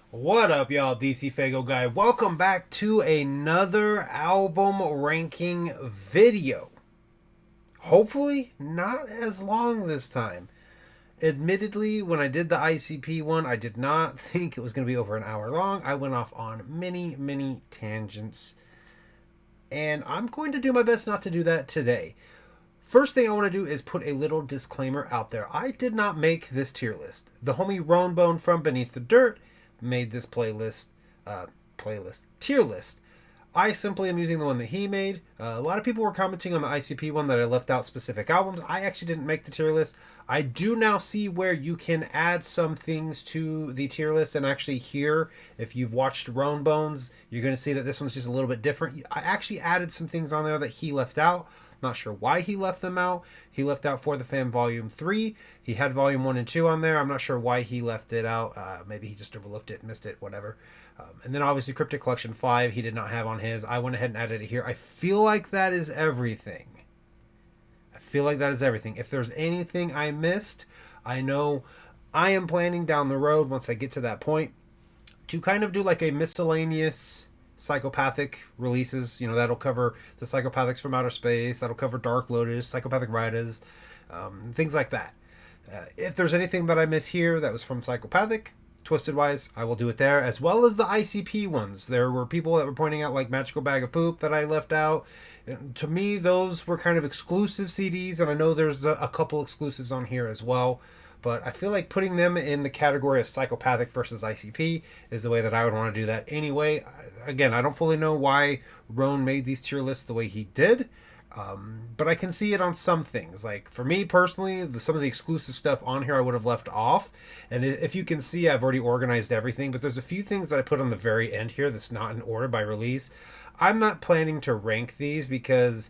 What up, y'all? DCFAYGOGUY. Welcome back to another album ranking video. Hopefully, not as long this time. Admittedly, when I did the ICP one, I did not think it was going to be over an hour long. I went off on many tangents. And I'm going to do my best not to do that today. First thing I want to do is put a little disclaimer out there. I did not make this tier list. The homie Ronebone from Beneath the Dirt made this tier list. I simply am using the one that he made. A lot of people were commenting on the ICP one that I left out specific albums. I actually didn't make the tier list. I do now see where you can add some things to the tier list, and actually here, if you've watched Ronebones, you're going to see that this one's just a little bit different. I actually added some things on there that he left out. Not sure why he left them out. He left out For the Fam Volume 3. He had Volume 1 and 2 on there. I'm not sure why he left it out. Maybe he just overlooked it, missed it, whatever. And then obviously Cryptic Collection 5 he did not have on his. I went ahead and added it here. I feel like that is everything. If there's anything I missed, I know I am planning down the road once I get to that point to kind of do like a miscellaneous psychopathic releases. That'll cover the Psychopathics from Outer Space, that'll cover Dark Lotus, Psychopathic Riders, things like that. If there's anything that I miss here that was from Psychopathic Twiztid wise, I will do it there, as well as the ICP ones. There were people that were pointing out like Magical Bag of Poop that I left out. And to me, those were kind of exclusive CDs, and I know there's a couple exclusives on here as well. But I feel like putting them in the category of Psychopathic versus ICP is the way that I would want to do that anyway. Again, I don't fully know why Roan made these tier lists the way he did. But I can see it on some things. Like for me personally, some of the exclusive stuff on here I would have left off. And if you can see, I've already organized everything. But there's a few things that I put on the very end here that's not in order by release. I'm not planning to rank these because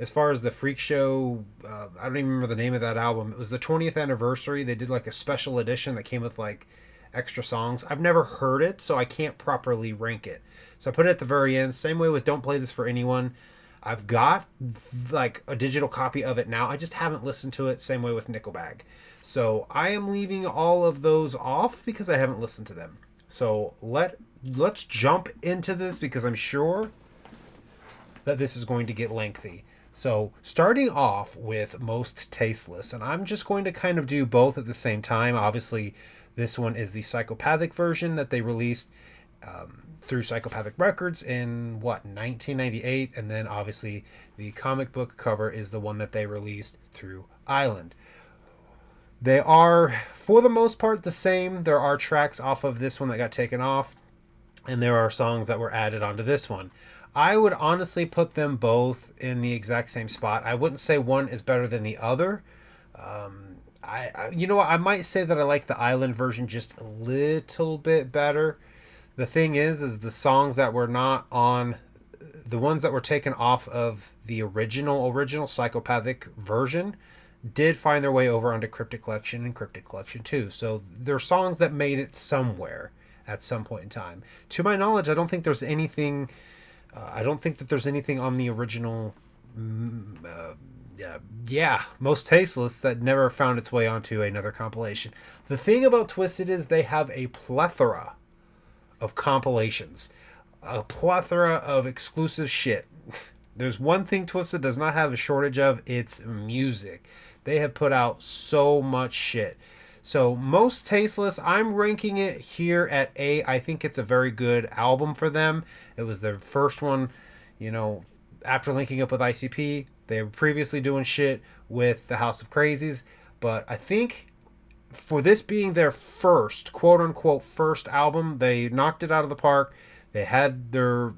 as far as the Freak Show, I don't even remember the name of that album. It was the 20th anniversary. They did like a special edition that came with like extra songs. I've never heard it, so I can't properly rank it. So I put it at the very end. Same way with Don't Play This for Anyone. I've got like a digital copy of it now. I just haven't listened to it. Same way with Nickelback. So I am leaving all of those off because I haven't listened to them. So let's jump into this because I'm sure that this is going to get lengthy. So starting off with most tasteless, and I'm just going to kind of do both at the same time. Obviously, this one is the Psychopathic version that they released through Psychopathic Records in 1998, and then obviously the comic book cover is the one that they released through Island. They are, for the most part, the same. There are tracks off of this one that got taken off, and there are songs that were added onto this one. I would honestly put them both in the exact same spot. I wouldn't say one is better than the other. You know what? I might say that I like the Island version just a little bit better. The thing is the songs that were not on, the ones that were taken off of the original Psychopathic version did find their way over onto Cryptic Collection and Cryptic Collection 2. So they're songs that made it somewhere at some point in time. To my knowledge, I don't think there's anything... I don't think that there's anything on the original, most tasteless that never found its way onto another compilation. The thing about Twiztid is they have a plethora of compilations, a plethora of exclusive shit. There's one thing Twiztid does not have a shortage of, it's music. They have put out so much shit. So most tasteless, I'm ranking it here at A. I think it's a very good album for them. It was their first one, after linking up with ICP. They were previously doing shit with the House of Crazies. But I think for this being their first, quote unquote, first album, they knocked it out of the park. They had their,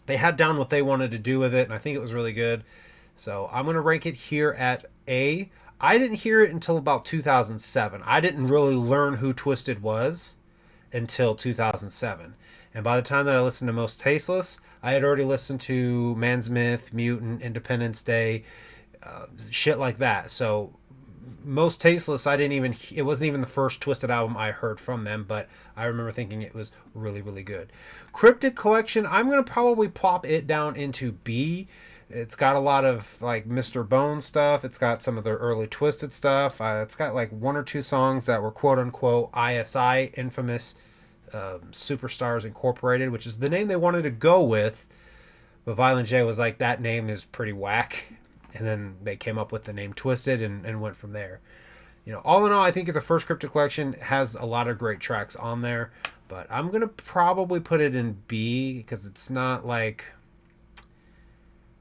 they had down what they wanted to do with it. And I think it was really good. So I'm going to rank it here at A. I didn't hear it until about 2007. I didn't really learn who Twiztid was until 2007. And by the time that I listened to Most Tasteless, I had already listened to Man's Myth, Mutant, Independence Day, shit like that. So Most Tasteless, it wasn't even the first Twiztid album I heard from them, but I remember thinking it was really, really good. Cryptic Collection, I'm going to probably plop it down into B. It's got a lot of like Mr. Bone stuff. It's got some of their early Twiztid stuff. It's got like one or two songs that were quote unquote ISI, Infamous Superstars Incorporated, which is the name they wanted to go with. But Violent J was like, that name is pretty whack. And then they came up with the name Twiztid and went from there. All in all, I think the first Cryptic collection has a lot of great tracks on there. But I'm going to probably put it in B because it's not like...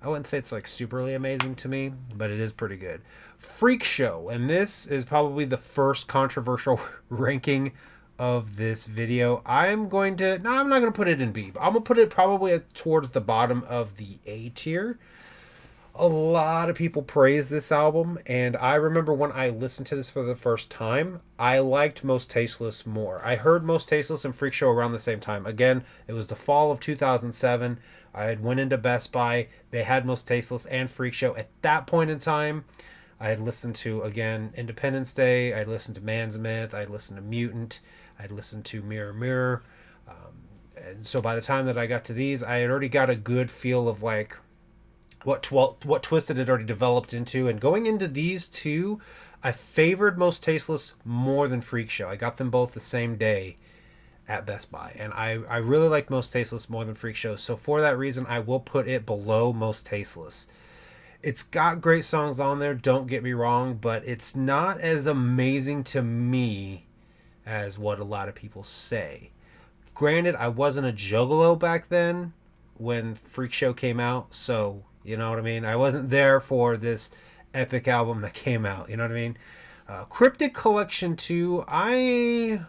I wouldn't say it's like superly amazing to me, but it is pretty good. Freak Show, and this is probably the first controversial ranking of this video. I'm not going to put it in B, but I'm going to put it probably towards the bottom of the A tier. A lot of people praise this album, and I remember when I listened to this for the first time, I liked Most Tasteless more. I heard Most Tasteless and Freak Show around the same time. Again, it was the fall of 2007. I had went into Best Buy. They had Most Tasteless and Freak Show. At that point in time, I had listened to, again, Independence Day. I'd listened to Man's Myth. I'd listened to Mutant. I'd listened to Mirror Mirror. And so by the time that I got to these, I had already got a good feel of like what Twiztid had already developed into. And going into these two, I favored Most Tasteless more than Freak Show. I got them both the same day at Best Buy. And I really like Most Tasteless more than Freak Show. So for that reason, I will put it below Most Tasteless. It's got great songs on there, don't get me wrong, but it's not as amazing to me as what a lot of people say. Granted, I wasn't a juggalo back then when Freak Show came out, so you know what I mean? I wasn't there for this epic album that came out, you know what I mean? Cryptic Collection 2, I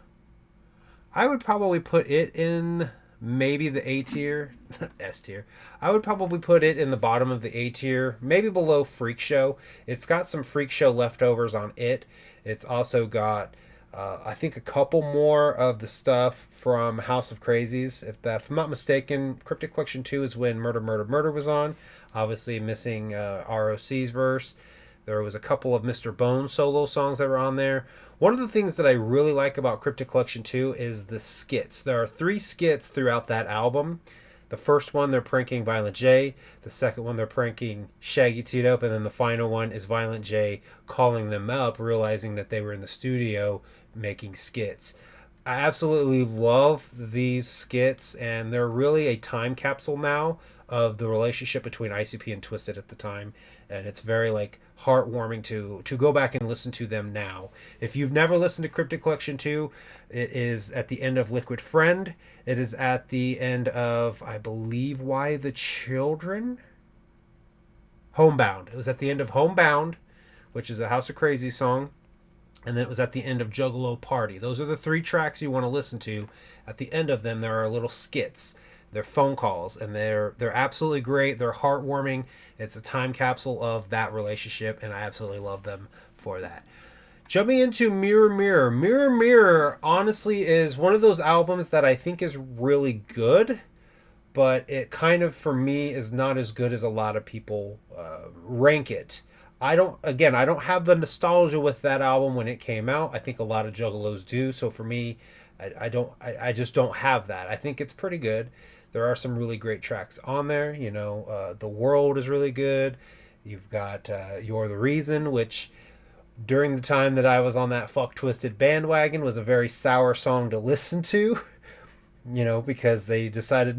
would probably put it in maybe the A tier, S tier. I would probably put it in the bottom of the A tier, maybe below Freak Show. It's got some Freak Show leftovers on it. It's also got, I think, a couple more of the stuff from House of Crazies. If I'm not mistaken, Cryptic Collection 2 is when Murder, Murder, Murder was on. Obviously missing ROC's verse. There was a couple of Mr. Bone solo songs that were on there. One of the things that I really like about Cryptic Collection 2 is the skits. There are 3 skits throughout that album. The first one, they're pranking Violent J. The second one, they're pranking Shaggy Teed Up. And then the final one is Violent J calling them up, realizing that they were in the studio making skits. I absolutely love these skits, and they're really a time capsule now of the relationship between ICP and Twiztid at the time. And it's very like heartwarming to go back and listen to them now. If you've never listened to Cryptic Collection 2, it is at the end of Liquid Friend. It is at the end of, I believe, Why the Children? Homebound. It was at the end of Homebound, which is a House of Crazy song. And then it was at the end of Juggalo Party. Those are the 3 tracks you want to listen to. At the end of them, there are little skits. They're phone calls, and they're absolutely great. They're heartwarming. It's a time capsule of that relationship, and I absolutely love them for that. Jumping into Mirror Mirror. Mirror Mirror, honestly, is one of those albums that I think is really good, but it kind of, for me, is not as good as a lot of people rank it. I don't have the nostalgia with that album when it came out. I think a lot of juggalos do. So for me, I just don't have that. I think it's pretty good. There are some really great tracks on there. The World is really good. You've got You're the Reason, which during the time that I was on that Fuck Twiztid bandwagon was a very sour song to listen to. Because they decided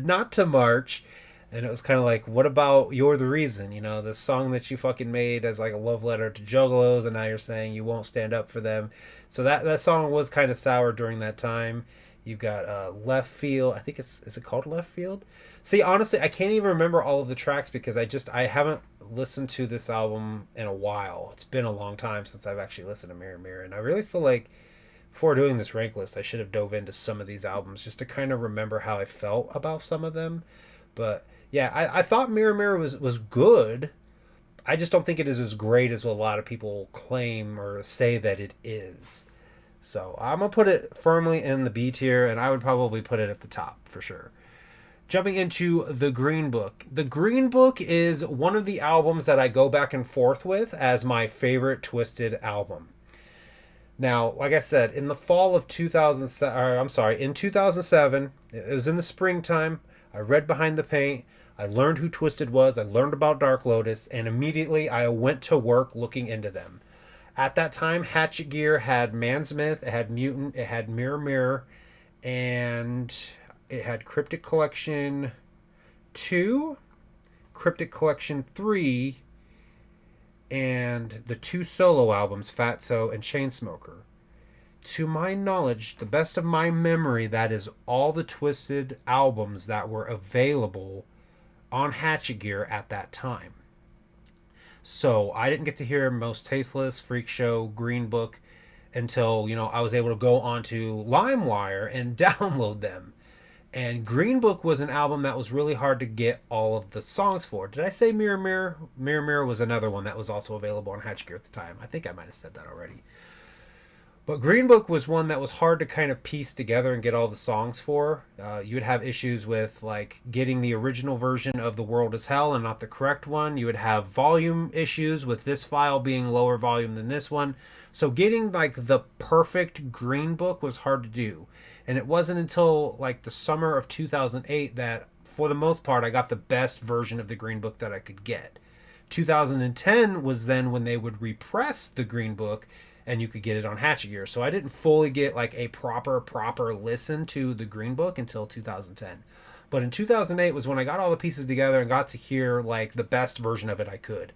not to march. And it was kind of like, what about You're the Reason? The song that you fucking made as like a love letter to juggalos, and now you're saying you won't stand up for them. So that song was kind of sour during that time. You've got Left Field. I think is it called Left Field? See, honestly, I can't even remember all of the tracks because I haven't listened to this album in a while. It's been a long time since I've actually listened to Mirror Mirror. And I really feel like before doing this rank list, I should have dove into some of these albums just to kind of remember how I felt about some of them. But yeah, I thought Mirror Mirror was good. I just don't think it is as great as a lot of people claim or say that it is. So I'm going to put it firmly in the B tier, and I would probably put it at the top for sure. Jumping into The Green Book. The Green Book is one of the albums that I go back and forth with as my favorite Twiztid album. Now, like I said, in the fall of 2007, in 2007, it was in the springtime. I read Behind the Paint. I learned who Twiztid was. I learned about Dark Lotus, and immediately I went to work looking into them. At that time, Hatchet Gear had Mansmith, it had Mutant, it had Mirror Mirror, and it had Cryptic Collection 2, Cryptic Collection 3, and the 2 solo albums, Fatso and Chainsmoker. To my knowledge, the best of my memory, that is all the Twiztid albums that were available on Hatchet Gear at that time. So I didn't get to hear Most Tasteless, Freak Show, Green Book until, I was able to go onto LimeWire and download them. And Green Book was an album that was really hard to get all of the songs for. Did I say Mirror Mirror? Mirror Mirror was another one that was also available on Hatchet Gear at the time. I think I might have said that already. But Green Book was one that was hard to kind of piece together and get all the songs for. You would have issues with like getting the original version of The World Is Hell and not the correct one. You would have volume issues with this file being lower volume than this one. So getting like the perfect Green Book was hard to do. And it wasn't until like the summer of 2008 that for the most part I got the best version of the Green Book that I could get. 2010 was then when they would repress the Green Book and you could get it on Hatchet Gear. So I didn't fully get like a proper listen to the Green Book until 2010. But in 2008 was when I got all the pieces together and got to hear like the best version of it I could.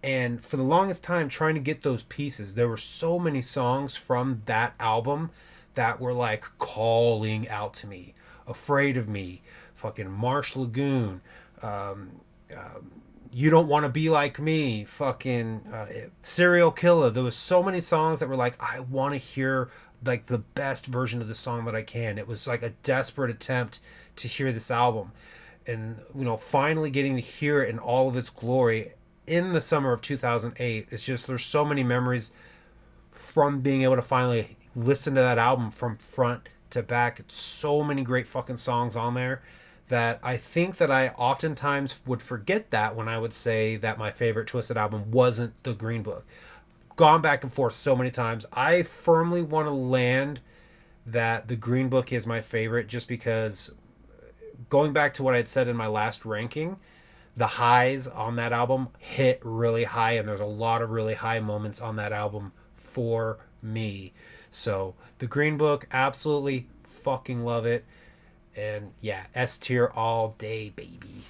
And for the longest time trying to get those pieces, there were so many songs from that album that were like calling out to me. Afraid of Me, fucking Marsh Lagoon, You Don't Want to Be Like Me, fucking Serial Killer. There was so many songs that were like, I want to hear like the best version of the song that I can. It was like a desperate attempt to hear this album. And, finally getting to hear it in all of its glory in the summer of 2008. It's just, there's so many memories from being able to finally listen to that album from front to back. It's so many great fucking songs on there that I think that I oftentimes would forget that when I would say that my favorite Twiztid album wasn't the Green Book. Gone back and forth so many times. I firmly want to land that the Green Book is my favorite just because, going back to what I had said in my last ranking, the highs on that album hit really high, and there's a lot of really high moments on that album for me. So the Green Book, absolutely fucking love it. And yeah, S tier all day, baby.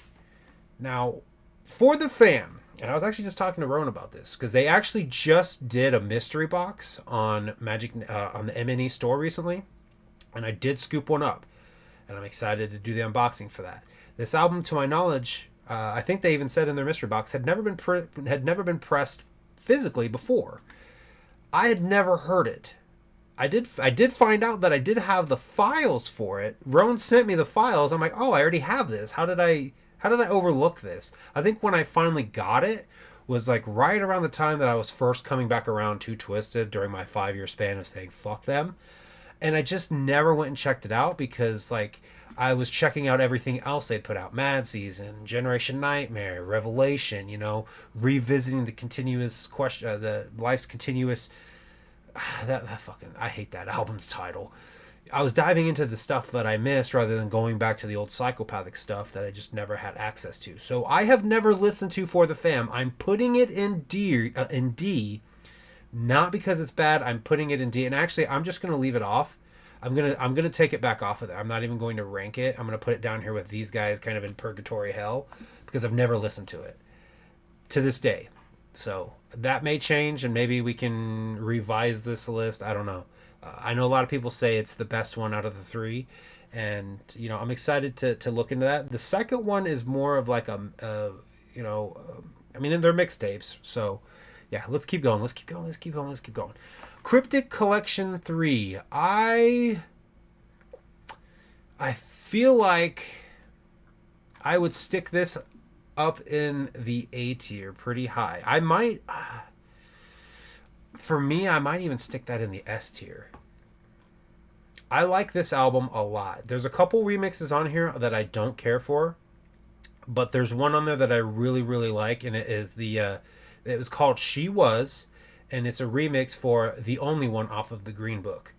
Now, for the fam, and I was actually just talking to Rowan about this because they actually just did a mystery box on on the MNE store recently, and I did scoop one up, and I'm excited to do the unboxing for that. This album, to my knowledge, I think they even said in their mystery box, had never been pressed physically before. I had never heard it. I did find out that I did have the files for it. Rowan sent me the files. I'm like, oh, I already have this. How did I overlook this? I think when I finally got it was like right around the time that I was first coming back around to Twiztid during my 5-year span of saying fuck them. And I just never went and checked it out because like I was checking out everything else they'd put out. Mad Season, Generation Nightmare, Revelation, revisiting the continuous question, the life's continuous. That fucking, I hate that album's title. I was diving into the stuff that I missed rather than going back to the old psychopathic stuff that I just never had access to. So I have never listened to For the Fam. I'm putting it in D, not because it's bad. I'm putting it in D, and actually, I'm just gonna leave it off. I'm gonna take it back off of there. I'm not even going to rank it. I'm gonna put it down here with these guys, kind of in purgatory hell, because I've never listened to it to this day. So that may change, and maybe we can revise this list. I don't know. I know a lot of people say it's the best one out of the 3, and I'm excited to look into that. The second one is more of like I mean, they're mixtapes. So yeah, let's keep going. Let's keep going. Cryptic Collection 3. I feel like I would stick this up in the A tier pretty high. I might even stick that in the S tier. I like this album a lot. There's a couple remixes on here that I don't care for, but there's one on there that I really, really like, and it is it was called She Was, and it's a remix for The Only One off of the Green Book.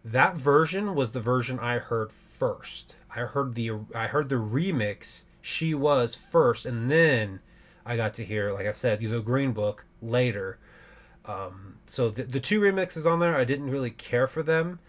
That version was the version I heard first. I heard the remix she was first, and then I got to hear, like I said, the Green Book later. So the two remixes on there, I didn't really care for them.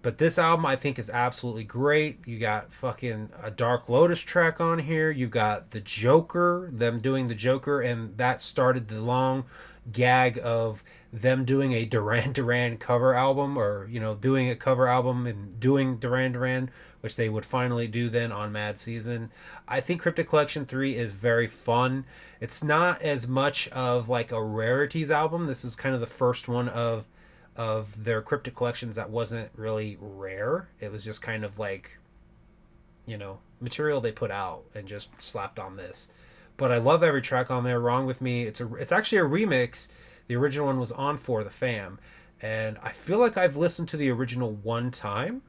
But this album I think is absolutely great. You got fucking a Dark Lotus track on here. You've got the Joker, them doing the Joker, and that started the long gag of them doing a Duran Duran cover album, or doing a cover album and doing Duran Duran, which they would finally do then on Mad Season. I think Cryptic Collection 3 is very fun. It's not as much of like a rarities album. This is kind of the first one of their Cryptic collections that wasn't really rare. It was just kind of like, material they put out and just slapped on this. But I love every track on there. Wrong With Me, it's actually a remix. The original one was on For the Fam, and I feel like I've listened to the original one time,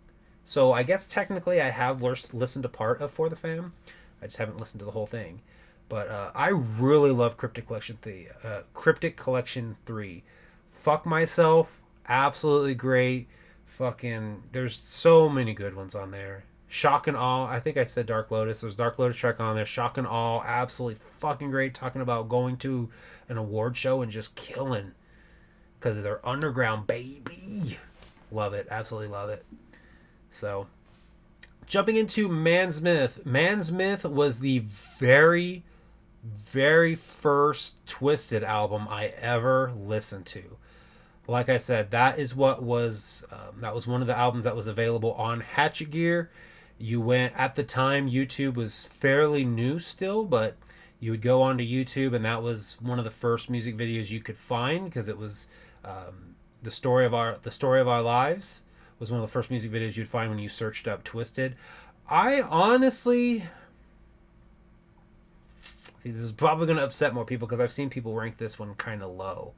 so I guess technically I have listened to part of For the Fam. I just haven't listened to the whole thing. But I really love Cryptic Collection 3. Cryptic Collection 3. Fuck Myself, absolutely great. Fucking, there's so many good ones on there. Shock and Awe, I think I said Dark Lotus. There's Dark Lotus track on there. Shock and Awe, absolutely fucking great. Talking about going to an award show and just killing because they're underground, baby. Love it, absolutely love it. So, jumping into Man's Myth. Man's Myth was the very, very first Twiztid album I ever listened to. Like I said, that was one of the albums that was available on Hatchet Gear. You went, at the time, YouTube was fairly new still, but you would go onto YouTube, and that was one of the first music videos you could find, because it was the story of our lives was one of the first music videos you'd find when you searched up Twiztid. I honestly, this is probably going to upset more people because I've seen people rank this one kind of low.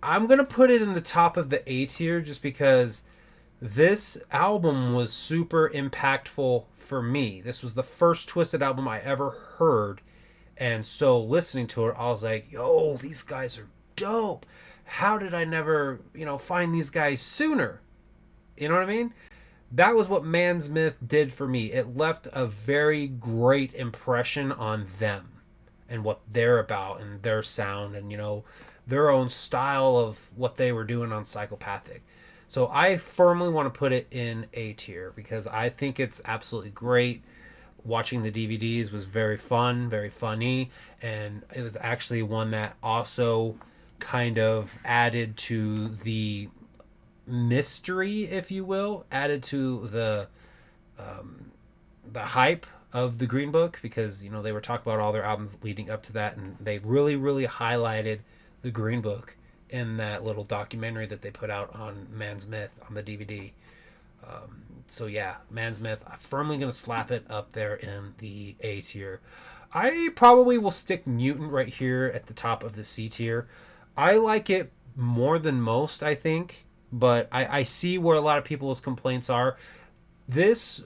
I'm going to put it in the top of the A tier just because this album was super impactful for me. This was the first Twiztid album I ever heard. And so listening to it, I was like, yo, these guys are dope. How did I never, find these guys sooner? You know what I mean? That was what Man's Myth did for me. It left a very great impression on them and what they're about and their sound and, their own style of what they were doing on Psychopathic. So I firmly want to put it in A tier because I think it's absolutely great. Watching the DVDs was very fun, very funny, and it was actually one that also kind of added to the mystery, if you will, added to the hype of the Green Book, because they were talking about all their albums leading up to that, and they really, really highlighted the Green Book in that little documentary that they put out on Man's Myth on the DVD. So yeah, Man's Myth, I'm firmly going to slap it up there in the A tier. I probably will stick Mutant right here at the top of the C tier. I like it more than most, I think, but I see where a lot of people's complaints are. This,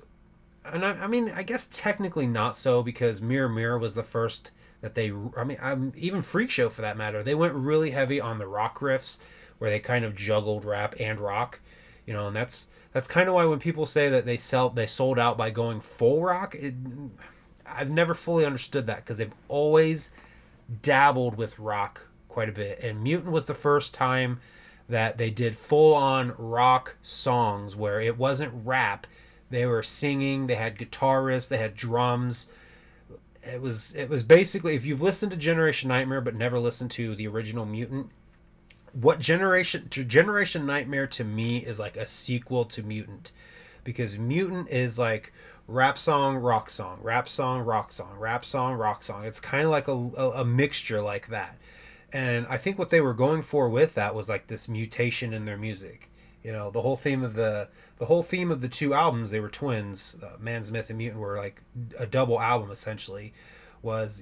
and I mean, I guess technically not so, because Mirror Mirror was the first that even Freak Show for that matter, they went really heavy on the rock riffs where they kind of juggled rap and rock, and that's kind of why when people say that they sold out by going full rock, I've never fully understood that, because they've always dabbled with rock quite a bit, and Mutant was the first time that they did full on rock songs where it wasn't rap. They were singing, they had guitarists, they had drums. It was basically, if you've listened to Generation Nightmare but never listened to the original Mutant, Generation Nightmare to me is like a sequel to Mutant, because Mutant is like rap song, rock song, rap song, rock song, rap song, rock song. It's kind of like a mixture like that. And I think what they were going for with that was like this mutation in their music. The whole theme of the two albums, they were twins. Man's Myth and Mutant were like a double album essentially. Was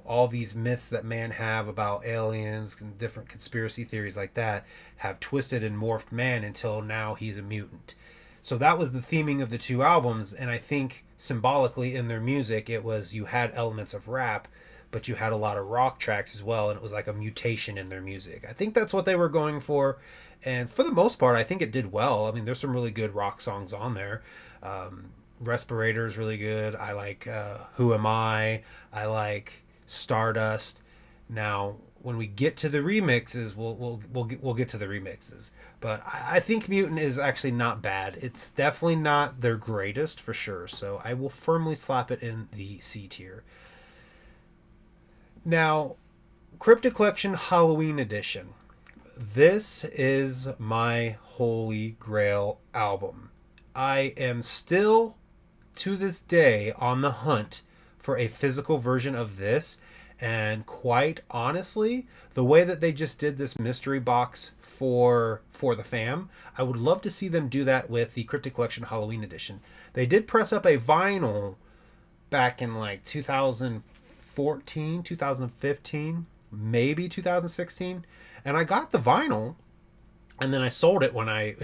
all these myths that man have about aliens and different conspiracy theories like that have twisted and morphed man until now he's a mutant. So that was the theming of the two albums, and I think symbolically in their music it was, you had elements of rap, but you had a lot of rock tracks as well, and it was like a mutation in their music. I think that's what they were going for, and for the most part, I think it did well. I mean, there's some really good rock songs on there. Respirator is really good. I like Who Am I like Stardust. Now, when we get to the remixes, we'll get to the remixes. But I think Mutant is actually not bad. It's definitely not their greatest for sure. So I will firmly slap it in the C tier. Now, Cryptic Collection Halloween Edition. This is my holy grail album. I am still, to this day, on the hunt for a physical version of this. And quite honestly, the way that they just did this mystery box for the fam, I would love to see them do that with the Cryptic Collection Halloween Edition. They did press up a vinyl back in like 2014, 2015, maybe 2016. And I got the vinyl, and then I sold it when I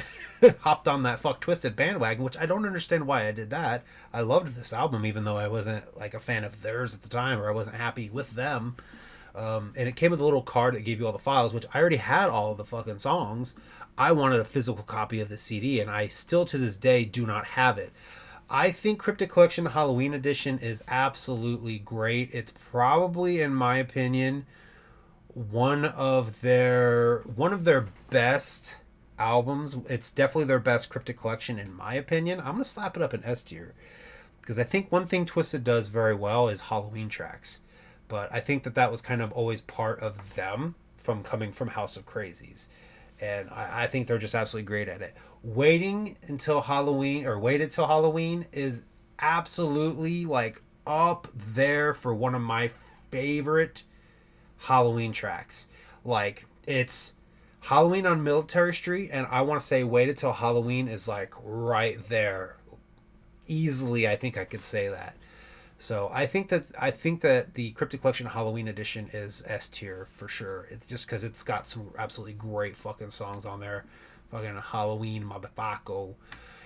hopped on that fuck Twiztid bandwagon, which I don't understand why I did that. I loved this album, even though I wasn't like a fan of theirs at the time, or I wasn't happy with them. And it came with a little card that gave you all the files, which I already had all of the fucking songs. I wanted a physical copy of the CD, and I still to this day do not have it. I think Cryptic Collection Halloween Edition is absolutely great. It's probably, in my opinion, one of their best albums. It's definitely their best Cryptic Collection, in my opinion. I'm gonna slap it up in S tier because I think one thing Twiztid does very well is Halloween tracks. But I think that was kind of always part of them from coming from House of Crazies. And I think they're just absolutely great at it. Waited till Halloween is absolutely like up there for one of my favorite Halloween tracks. Like, it's Halloween on Military Street, and I want to say Waited Till Halloween is like right there. Easily, I think I could say that. So I think that the Cryptic Collection Halloween Edition is S tier for sure. It's just because it's got some absolutely great fucking songs on there. Fucking Halloween, motherfucker.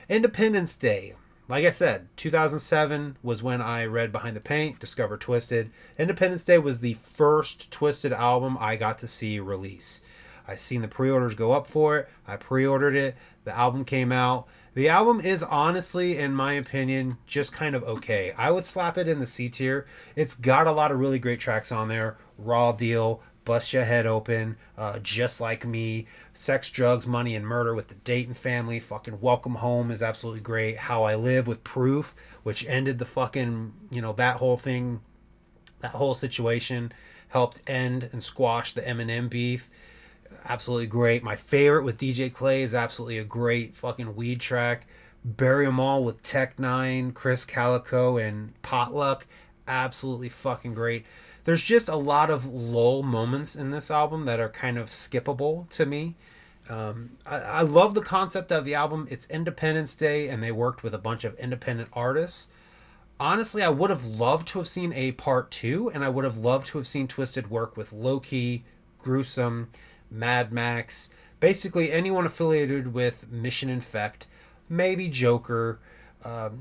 Independence Day. Like I said, 2007 was when I read Behind the Paint, discovered Twiztid. Independence Day was the first Twiztid album I got to see release. I seen the pre-orders go up for it. I pre-ordered it. The album came out. The album is honestly, in my opinion, just kind of okay. I would slap it in the C tier. It's got a lot of really great tracks on there. Raw Deal, Bust Your Head Open, Just Like Me, Sex, Drugs, Money, and Murder with the Dayton Family. Fucking Welcome Home is absolutely great. How I Live with Proof, which ended the fucking, that whole thing, that whole situation, helped end and squash the Eminem beef. Absolutely great. My favorite with DJ Clay is absolutely a great fucking weed track. Bury 'Em All with Tech Nine, Chris Calico, and Potluck. Absolutely fucking great. There's just a lot of lull moments in this album that are kind of skippable to me. I love the concept of the album. It's Independence Day, and they worked with a bunch of independent artists. Honestly, I would have loved to have seen a part 2, and I would have loved to have seen Twiztid work with Loki, Gruesome, Mad Max, basically anyone affiliated with Mission Infect, maybe Joker,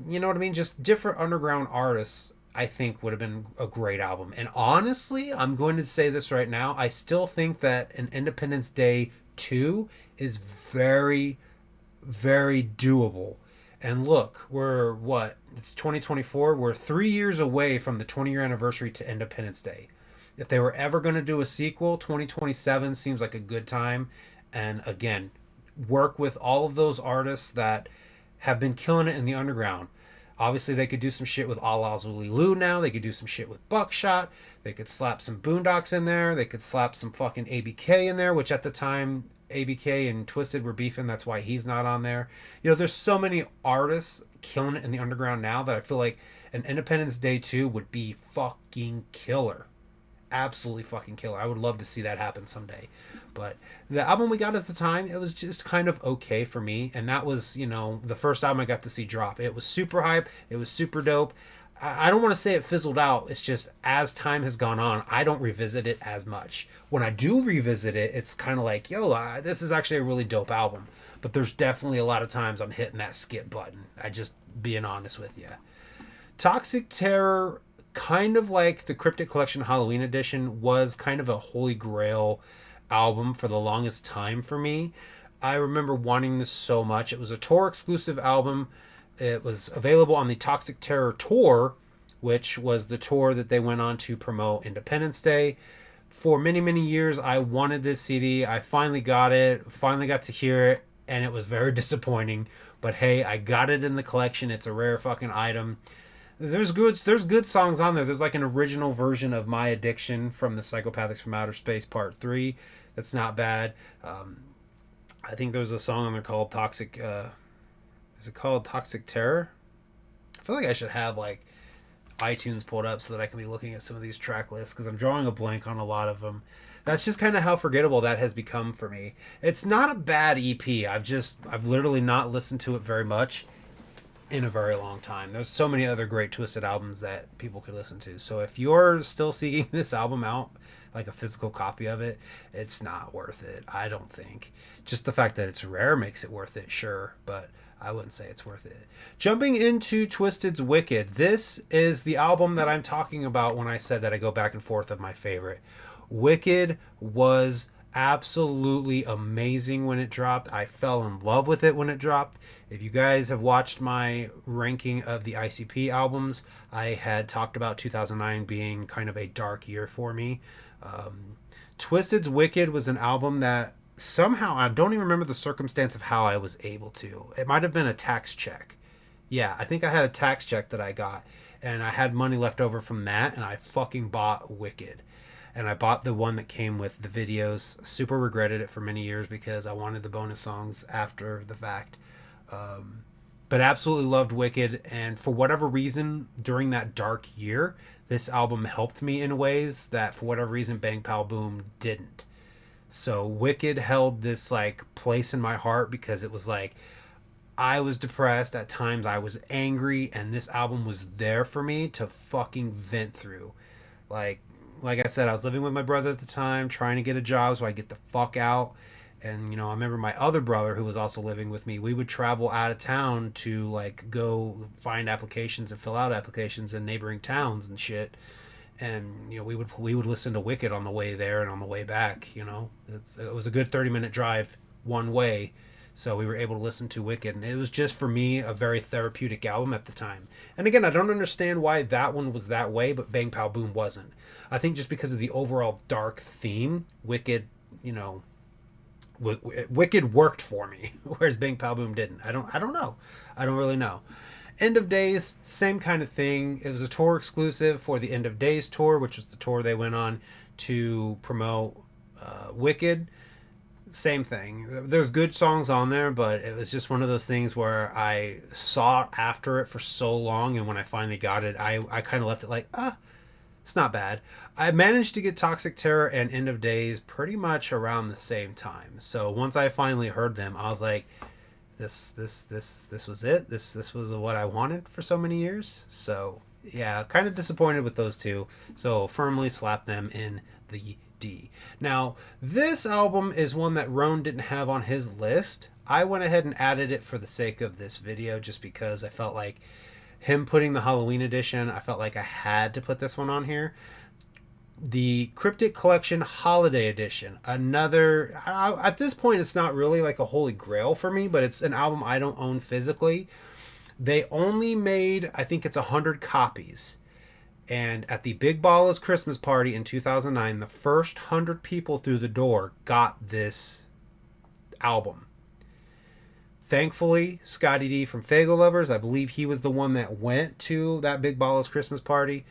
you know what I mean? Just different underground artists, I think would have been a great album. And honestly, I'm going to say this right now, I still think that an Independence Day 2 is very, very doable. And look, it's 2024, we're 3 years away from the 20-year anniversary to Independence Day. If they were ever going to do a sequel, 2027 seems like a good time. And again, work with all of those artists that have been killing it in the underground. Obviously, they could do some shit with Ala Zulu now. They could do some shit with Buckshot. They could slap some Boondocks in there. They could slap some fucking ABK in there, which at the time, ABK and Twiztid were beefing. That's why he's not on there. There's so many artists killing it in the underground now that I feel like an Independence Day 2 would be fucking killer. Absolutely fucking killer. I would love to see that happen someday. But the album we got at the time, it was just kind of okay for me. And that was, the first album I got to see drop. It was super hype. It was super dope. I don't want to say it fizzled out. It's just as time has gone on, I don't revisit it as much. When I do revisit it, it's kind of like, this is actually a really dope album. But there's definitely a lot of times I'm hitting that skip button. I just being honest with you. Toxic Terror, kind of like the Cryptic Collection Halloween Edition, was kind of a holy grail album for the longest time for me. I remember wanting this so much. It was a tour exclusive album. It was available on the Toxic Terror tour, which was the tour that they went on to promote Independence Day. For many, many years, I wanted this CD. I finally got it, finally got to hear it, and it was very disappointing. But hey, I got it in the collection. It's a rare fucking item. There's good songs on there. There's like an original version of My Addiction from the Psychopathics from Outer Space Part 3. That's not bad. I think there's a song on there called Toxic. Is it called Toxic Terror? I feel like I should have like iTunes pulled up so that I can be looking at some of these track lists because I'm drawing a blank on a lot of them. That's just kind of how forgettable that has become for me. It's not a bad EP. I've literally not listened to it very much in a very long time. There's so many other great Twiztid albums that people could listen to. So if you're still seeking this album out, like a physical copy of it, it's not worth it, I don't think. Just the fact that it's rare makes it worth it, sure, but I wouldn't say it's worth it. Jumping into Twiztid's Wicked. This is the album that I'm talking about when I said that I go back and forth of my favorite. Wicked was absolutely amazing when it dropped. I fell in love with it when it dropped. If you guys have watched my ranking of the ICP albums, I had talked about 2009 being kind of a dark year for me. Twiztid's Wicked was an album that somehow, I don't even remember the circumstance of how I was able to. It might have been a tax check. Yeah, I think I had a tax check that I got, and I had money left over from that, and I fucking bought Wicked. And I bought the one that came with the videos. Super regretted it for many years because I wanted the bonus songs after the fact. But absolutely loved Wicked. And for whatever reason, during that dark year, this album helped me in ways that for whatever reason, Bang Pow Boom didn't. So Wicked held this like place in my heart because it was like, I was depressed. At times I was angry. And this album was there for me to fucking vent through. Like I said, I was living with my brother at the time, trying to get a job so I get the fuck out. And, I remember my other brother who was also living with me, we would travel out of town to, like, go find applications and fill out applications in neighboring towns and shit. And, we would listen to Wicked on the way there and on the way back, It was a good 30-minute drive one way. So we were able to listen to Wicked. And it was just, for me, a very therapeutic album at the time. And again, I don't understand why that one was that way, but Bang Pow Boom wasn't. I think just because of the overall dark theme, Wicked, Wicked worked for me, whereas Bang Pow Boom didn't. I don't know. I don't really know. End of Days, same kind of thing. It was a tour exclusive for the End of Days tour, which was the tour they went on to promote Wicked. Same thing. There's good songs on there, but it was just one of those things where I sought after it for so long, and when I finally got it, I kind of left it like, it's not bad. I managed to get Toxic Terror and End of Days pretty much around the same time. So once I finally heard them, I was like, this was it. This was what I wanted for so many years. So yeah, kind of disappointed with those two. So firmly slapped them in the D. Now, this album is one that Roan didn't have on his list. I went ahead and added it for the sake of this video just because I felt like him putting the Halloween edition, I felt like I had to put this one on here. The Cryptic Collection Holiday Edition. Another, at this point, it's not really like a holy grail for me, but it's an album I don't own physically. They only made, I think it's 100 copies. And at the Big Balla's Christmas party in 2009, the first 100 people through the door got this album. Thankfully, Scotty D from Faygo Lovers, I believe he was the one that went to that Big Balla's Christmas party.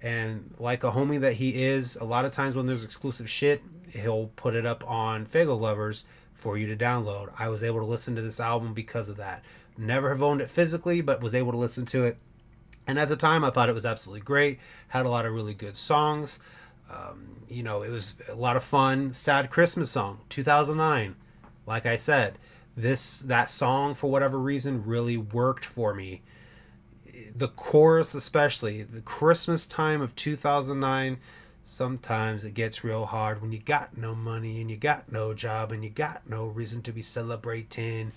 And like a homie that he is, a lot of times when there's exclusive shit, he'll put it up on Faygo Lovers for you to download. I was able to listen to this album because of that. Never have owned it physically, but was able to listen to it. And at the time, I thought it was absolutely great. Had a lot of really good songs. It was a lot of fun. Sad Christmas song, 2009. Like I said, that song, for whatever reason, really worked for me. The chorus especially, the Christmas time of 2009, sometimes it gets real hard when you got no money and you got no job and you got no reason to be celebrating.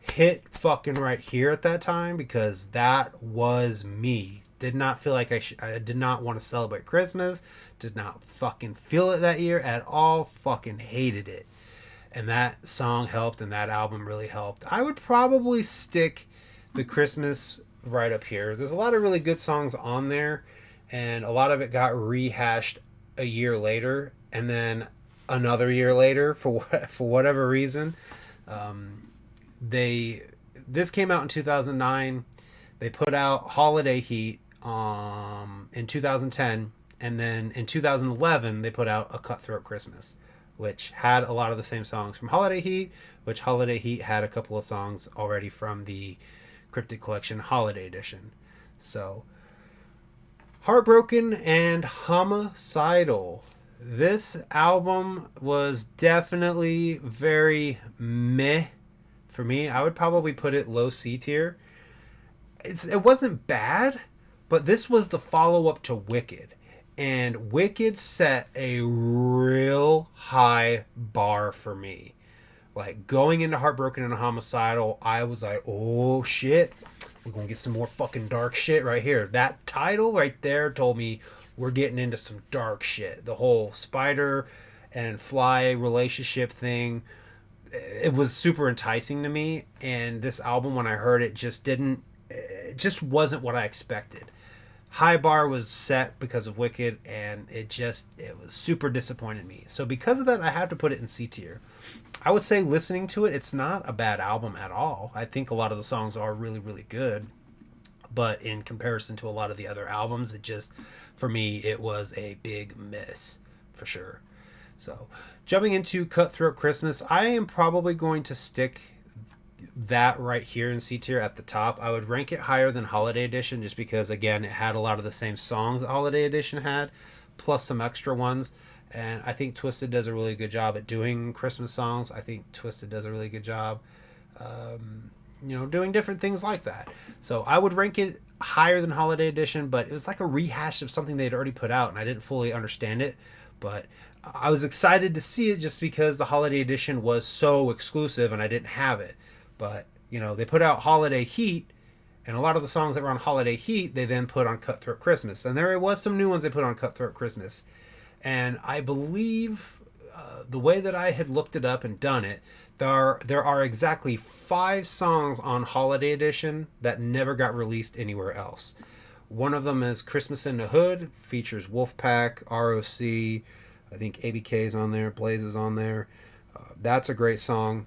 Hit fucking right here at that time because that was me. Did not feel like I did not want to celebrate Christmas. Did not fucking feel it that year at all. Fucking hated it. And that song helped and that album really helped. I would probably stick the Christmas right up here. There's a lot of really good songs on there, and a lot of it got rehashed a year later, and then another year later for whatever reason. They This came out in 2009. They put out Holiday Heat in 2010, and then in 2011 they put out A Cutthroat Christmas, which had a lot of the same songs from Holiday Heat, which Holiday Heat had a couple of songs already from the Cryptic Collection Holiday Edition. So, Heartbroken and Homicidal. This album was definitely very meh for me. I would probably put it low C tier. It wasn't bad, but this was the follow-up to Wicked. And Wicked set a real high bar for me. Like, going into Heartbroken and Homicidal, I was like, oh shit, we're gonna get some more fucking dark shit right here. That title right there told me we're getting into some dark shit. The whole spider and fly relationship thing, it was super enticing to me. And this album, when I heard it, it just wasn't what I expected. High bar was set because of Wicked, and it was super disappointed me. So because of that, I had to put it in C tier. I would say, listening to it, it's not a bad album at all. I think a lot of the songs are really, really good. But in comparison to a lot of the other albums, for me, it was a big miss, for sure. So, jumping into Cutthroat Christmas, I am probably going to stick that right here in C tier at the top. I would rank it higher than Holiday Edition just because, again, it had a lot of the same songs that Holiday Edition had, plus some extra ones. And I think Twiztid does a really good job at doing Christmas songs. I think Twiztid does a really good job, doing different things like that. So I would rank it higher than Holiday Edition, but it was like a rehash of something they'd already put out, and I didn't fully understand it. But I was excited to see it just because the Holiday Edition was so exclusive and I didn't have it. But, they put out Holiday Heat, and a lot of the songs that were on Holiday Heat, they then put on Cutthroat Christmas. And there was some new ones they put on Cutthroat Christmas. And I believe the way that I had looked it up and done it, there are exactly 5 songs on Holiday Edition that never got released anywhere else. One of them is Christmas in the Hood, features Wolfpack, ROC, I think ABK is on there, Blaze is on there. That's a great song.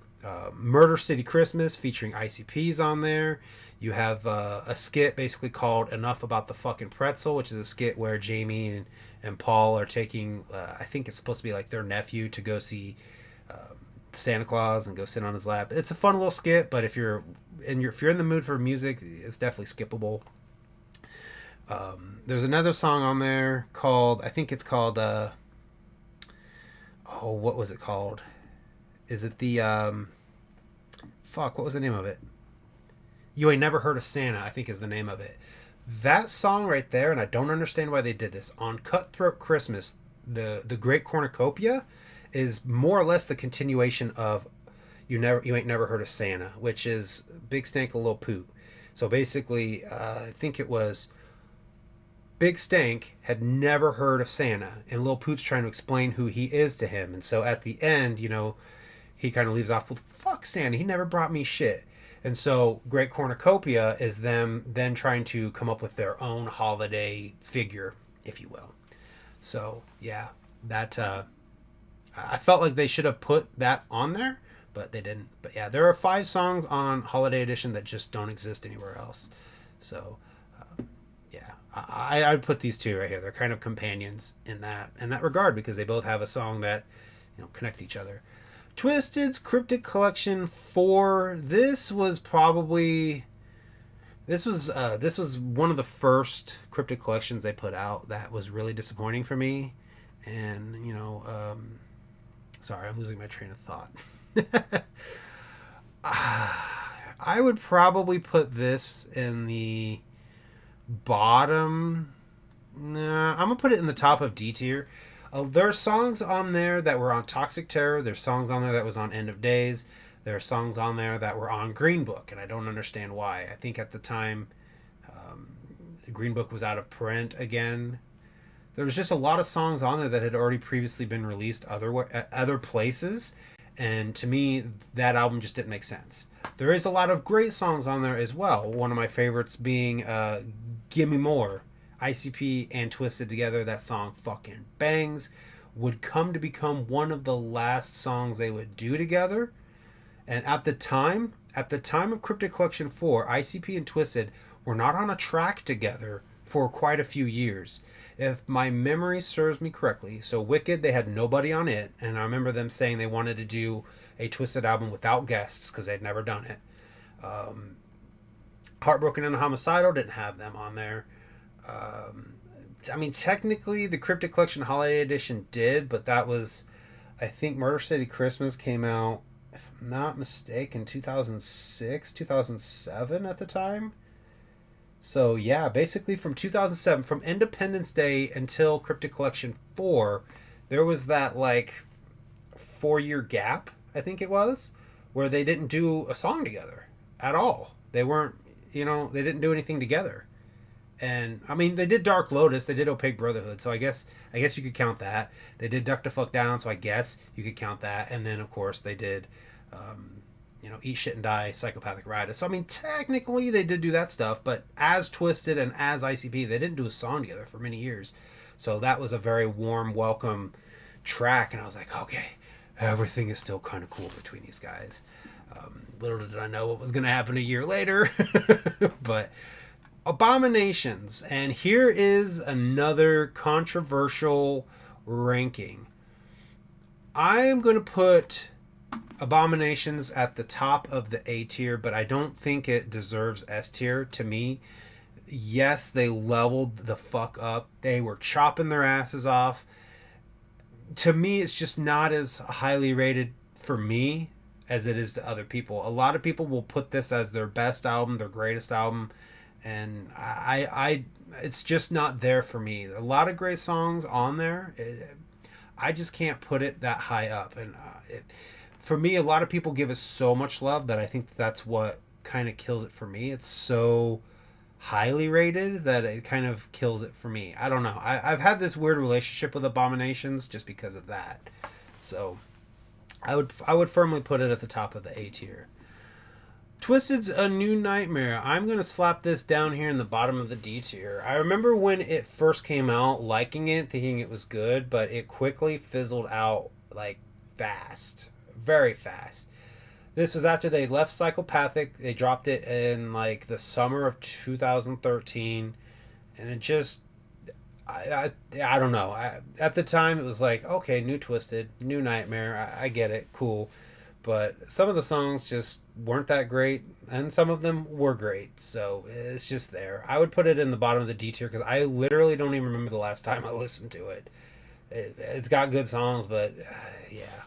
Murder City Christmas featuring ICP's on there. You have a skit basically called Enough About the Fucking Pretzel, which is a skit where Jamie and Paul are taking, I think it's supposed to be like their nephew, to go see Santa Claus and go sit on his lap. It's a fun little skit, but if you're in the mood for music, it's definitely skippable. There's another song on there called, I think it's called, what was it called? Is it the, what was the name of it? You Ain't Never Heard of Santa, I think is the name of it. That song right there, and I don't understand why they did this, on Cutthroat Christmas, the Great Cornucopia is more or less the continuation of You Ain't Never Heard of Santa, which is Big Stank a Lil Poot. So basically, I think it was Big Stank had never heard of Santa, and Lil Poot's trying to explain who he is to him. And so at the end, he kind of leaves off with, fuck Santa, he never brought me shit. And so Great Cornucopia is them then trying to come up with their own holiday figure, if you will. So, yeah, that, I felt like they should have put that on there, but they didn't. But yeah, there are 5 songs on Holiday Edition that just don't exist anywhere else. So, yeah, I'd put these 2 right here. They're kind of companions in that regard, because they both have a song that, connect each other. Twiztid's Cryptic Collection 4. This was one of the first Cryptic collections they put out that was really disappointing for me. And, sorry, I'm losing my train of thought. I would probably put this in the bottom. Nah, I'm going to put it in the top of D tier. There are songs on there that were on Toxic Terror. There's songs on there that was on End of Days. There are songs on there that were on Green Book, and I don't understand why. I think at the time, Green Book was out of print again. There was just a lot of songs on there that had already previously been released other places, And to me, that album just didn't make sense. There is a lot of great songs on there as well. One of my favorites being Gimme More. ICP and Twiztid together, that song fucking bangs. Would come to become one of the last songs they would do together. And at the time of Cryptic Collection 4, ICP and Twiztid were not on a track together for quite a few years. If my memory serves me correctly, so Wicked, they had nobody on it, and I remember them saying they wanted to do a Twiztid album without guests because they'd never done it. Heartbroken and Homicidal didn't have them on there. I mean, technically, the Cryptic Collection Holiday Edition did, but that was, I think, Murder City Christmas came out, if I'm not mistaken, 2006, 2007 at the time. So, yeah, basically from 2007, from Independence Day until Cryptic Collection 4, there was that, like, 4-year gap, I think it was, where they didn't do a song together at all. They weren't, they didn't do anything together. And I mean, they did Dark Lotus, they did Opaque Brotherhood, so I guess you could count that. They did Duck the Fuck Down, so I guess you could count that. And then of course they did, Eat Shit and Die, Psychopathic Rider. So I mean, technically they did do that stuff, but as Twiztid and as ICP, they didn't do a song together for many years. So that was a very warm welcome track, and I was like, okay, everything is still kind of cool between these guys. Little did I know what was going to happen a year later, but. Abominations, and here is another controversial ranking. I am going to put Abominations at the top of the A tier, but I don't think it deserves S tier to me. Yes, they leveled the fuck up. They were chopping their asses off. To me, it's just not as highly rated for me as it is to other people. A lot of people will put this as their best album, their greatest album. And I it's just not there for me. A lot of great songs on there. I just can't put it that high up. And for me, a lot of people give it so much love that I think that's what kind of kills it for me. It's so highly rated that it kind of kills it for me. I don't know. I've had this weird relationship with Abominations just because of that. So I would firmly put it at the top of the A tier. Twiztid's A New Nightmare. I'm going to slap this down here in the bottom of the D tier. I remember when it first came out, liking it, thinking it was good, but it quickly fizzled out, like, fast. Very fast. This was after they left Psychopathic. They dropped it in, like, the summer of 2013, and it just... I don't know. At the time, it was like, okay, new Twiztid, New Nightmare. I get it. Cool. But some of the songs just weren't that great, and some of them were great, so it's just there. I would put it in the bottom of the D tier because I literally don't even remember the last time I listened to it. It's got good songs, but yeah.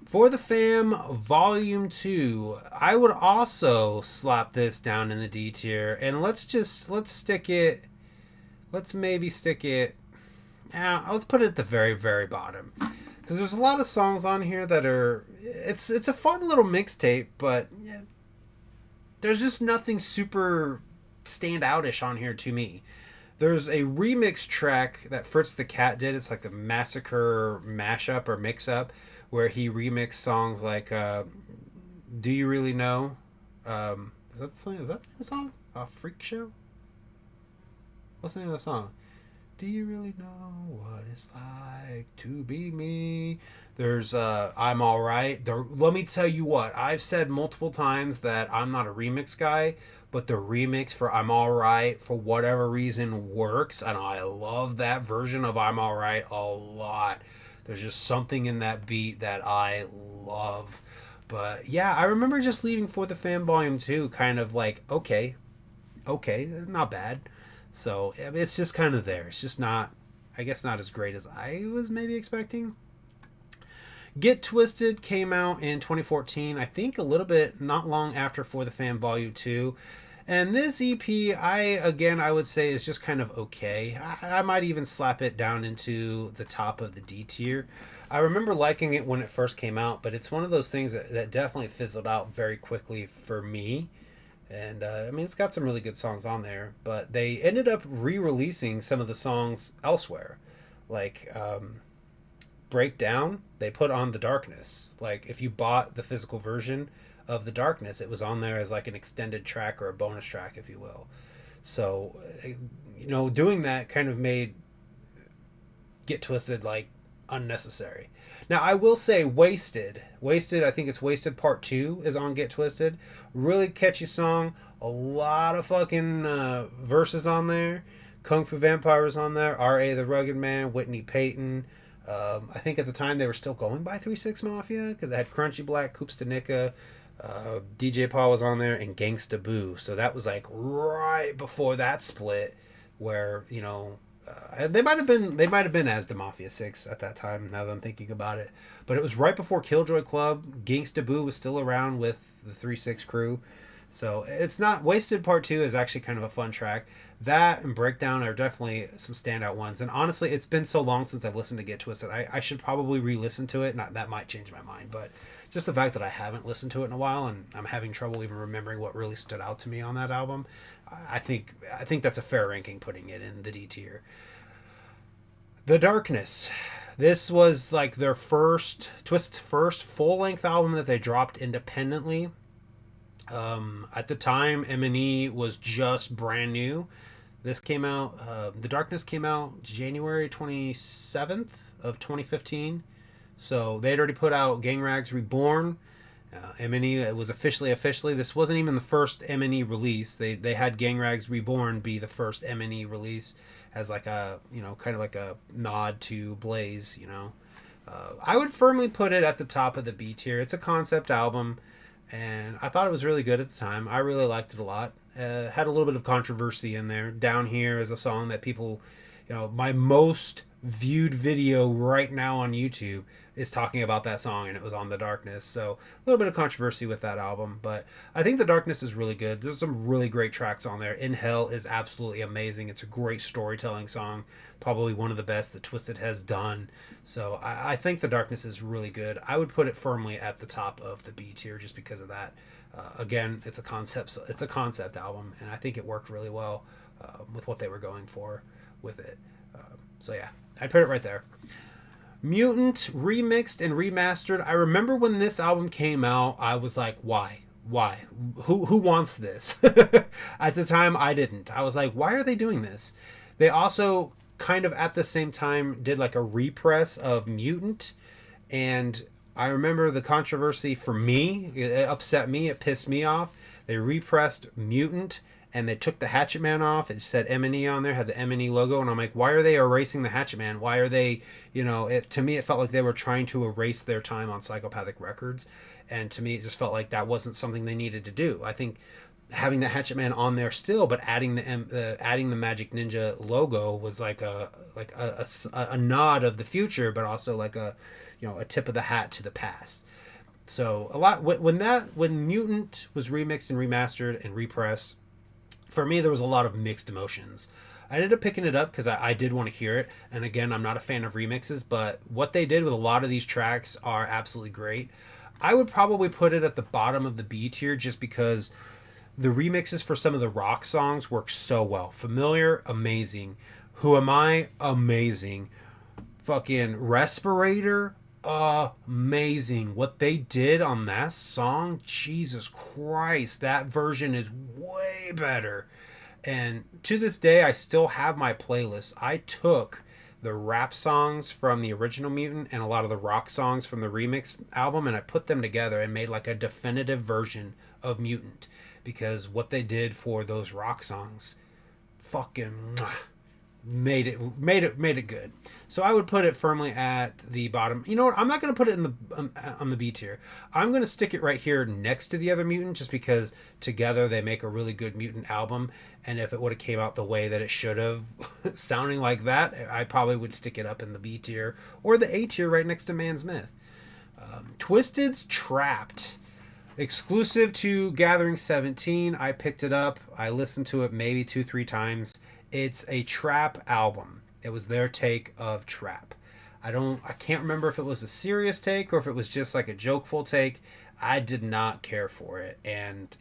For the Fam Volume 2, I would also slap this down in the D tier, and let's maybe stick it, let's put it at the very, very bottom. Because there's a lot of songs on here that are... It's a fun little mixtape, but yeah, there's just nothing super standoutish on here to me. There's a remix track that Fritz the Cat did. It's like the Massacre mashup or mix-up, where he remixed songs like Do You Really Know? Is that the song? Freak Show? What's the name of the song? Do you really know what it's like to be me? There's I'm Alright. Let me tell you what, I've said multiple times that I'm not a remix guy, but the remix for I'm Alright, for whatever reason, works, and I love that version of I'm Alright a lot. There's just something in that beat that I love. But yeah, I remember just leaving For the Fam Volume 2 kind of like, okay, not bad. So it's just kind of there. It's just not, I guess, not as great as I was maybe expecting. Get Twiztid came out in 2014, I think a little bit not long after For the Fam Volume 2. And this EP, I would say is just kind of okay. I might even slap it down into the top of the D tier. I remember liking it when it first came out, but it's one of those things that definitely fizzled out very quickly for me. And, it's got some really good songs on there, but they ended up re-releasing some of the songs elsewhere. Like, breakdown, they put on The Darkness. Like, if you bought the physical version of The Darkness, it was on there as like an extended track or a bonus track, if you will. So, doing that kind of made Get Twiztid like unnecessary. Now, I will say Wasted, I think it's Wasted Part 2 is on Get Twiztid. Really catchy song. A lot of fucking verses on there. Kung Fu Vampire's on there. R.A. the Rugged Man, Whitney Payton. I think at the time they were still going by 3-6 Mafia because they had Crunchy Black, Coops Danica, DJ Paul was on there, and Gangsta Boo. So that was like right before that split where, they might have been as the Mafia 6 at that time, now that I'm thinking about it. But it was right before Killjoy Club. Gangsta Boo was still around with the 3-6 crew. So it's not... Wasted Part 2 is actually kind of a fun track. That and Breakdown are definitely some standout ones. And honestly, it's been so long since I've listened to Get Twiztid. I should probably re-listen to it. That might change my mind. But just the fact that I haven't listened to it in a while and I'm having trouble even remembering what really stood out to me on that album, I think that's a fair ranking, putting it in the D tier. The Darkness. This was like their Twiztid's first full-length album that they dropped independently. At the time, M&E was just brand new. This came out, The Darkness came out January 27th of 2015. So they had already put out Gang Rags Reborn. M&E, it was officially. This wasn't even the first M&E release. They had Gang Rags Reborn be the first M&E release as like a, kind of like a nod to Blaze, I would firmly put it at the top of the B tier. It's a concept album. And I thought it was really good at the time. I really liked it a lot. Had a little bit of controversy in there. Down Here is a song that people, my most viewed video right now on YouTube is talking about that song, and it was on The Darkness. So a little bit of controversy with that album, but I think The Darkness is really good. There's some really great tracks on there. In Hell is absolutely amazing. It's a great storytelling song, probably one of the best that Twiztid has done. So I think The Darkness is really good. I would put it firmly at the top of the B tier just because of that. Again, it's a concept album, and I think it worked really well with what they were going for with it. So yeah, I'd put it right there. Mutant remixed and remastered. I remember when this album came out, I was like, why? Who wants this? At the time, I didn't. I was like, why are they doing this? They also kind of at the same time did like a repress of Mutant, and I remember the controversy for me. It upset me. It pissed me off. They repressed Mutant, and they took the Hatchet Man off. It said M&E on there, had the M&E logo, and I'm like, why are they erasing the Hatchet Man? Why are they, to me it felt like they were trying to erase their time on Psychopathic Records, and to me it just felt like that wasn't something they needed to do. I think having the Hatchet Man on there still, but adding the Magic Ninja logo was like a nod of the future, but also like a tip of the hat to the past. So a lot when Mutant was remixed and remastered and repressed, for me, there was a lot of mixed emotions. I ended up picking it up because I did want to hear it. And again, I'm not a fan of remixes, but what they did with a lot of these tracks are absolutely great. I would probably put it at the bottom of the B tier just because the remixes for some of the rock songs work so well. Familiar, amazing. Who Am I? Amazing. Fucking Respirator, amazing. What they did on that song, Jesus Christ, that version is way better. And to this day, I still have my playlist. I took the rap songs from the original Mutant and a lot of the rock songs from the remix album, and I put them together and made like a definitive version of Mutant, because what they did for those rock songs fucking made it good. So I would put it firmly at the bottom. You know what? I'm not going to put it in the on the B tier. I'm going to stick it right here next to the other Mutant, just because together they make a really good Mutant album. And if it would have came out the way that it should have, sounding like that, I probably would stick it up in the B tier or the A tier right next to Man's Myth. Twiztid's Trapped, exclusive to Gathering 17. I picked it up. I listened to it maybe 2-3 times. It's a trap album. It was their take of trap. I can't remember if it was a serious take or if it was just like a jokeful take. I did not care for it. And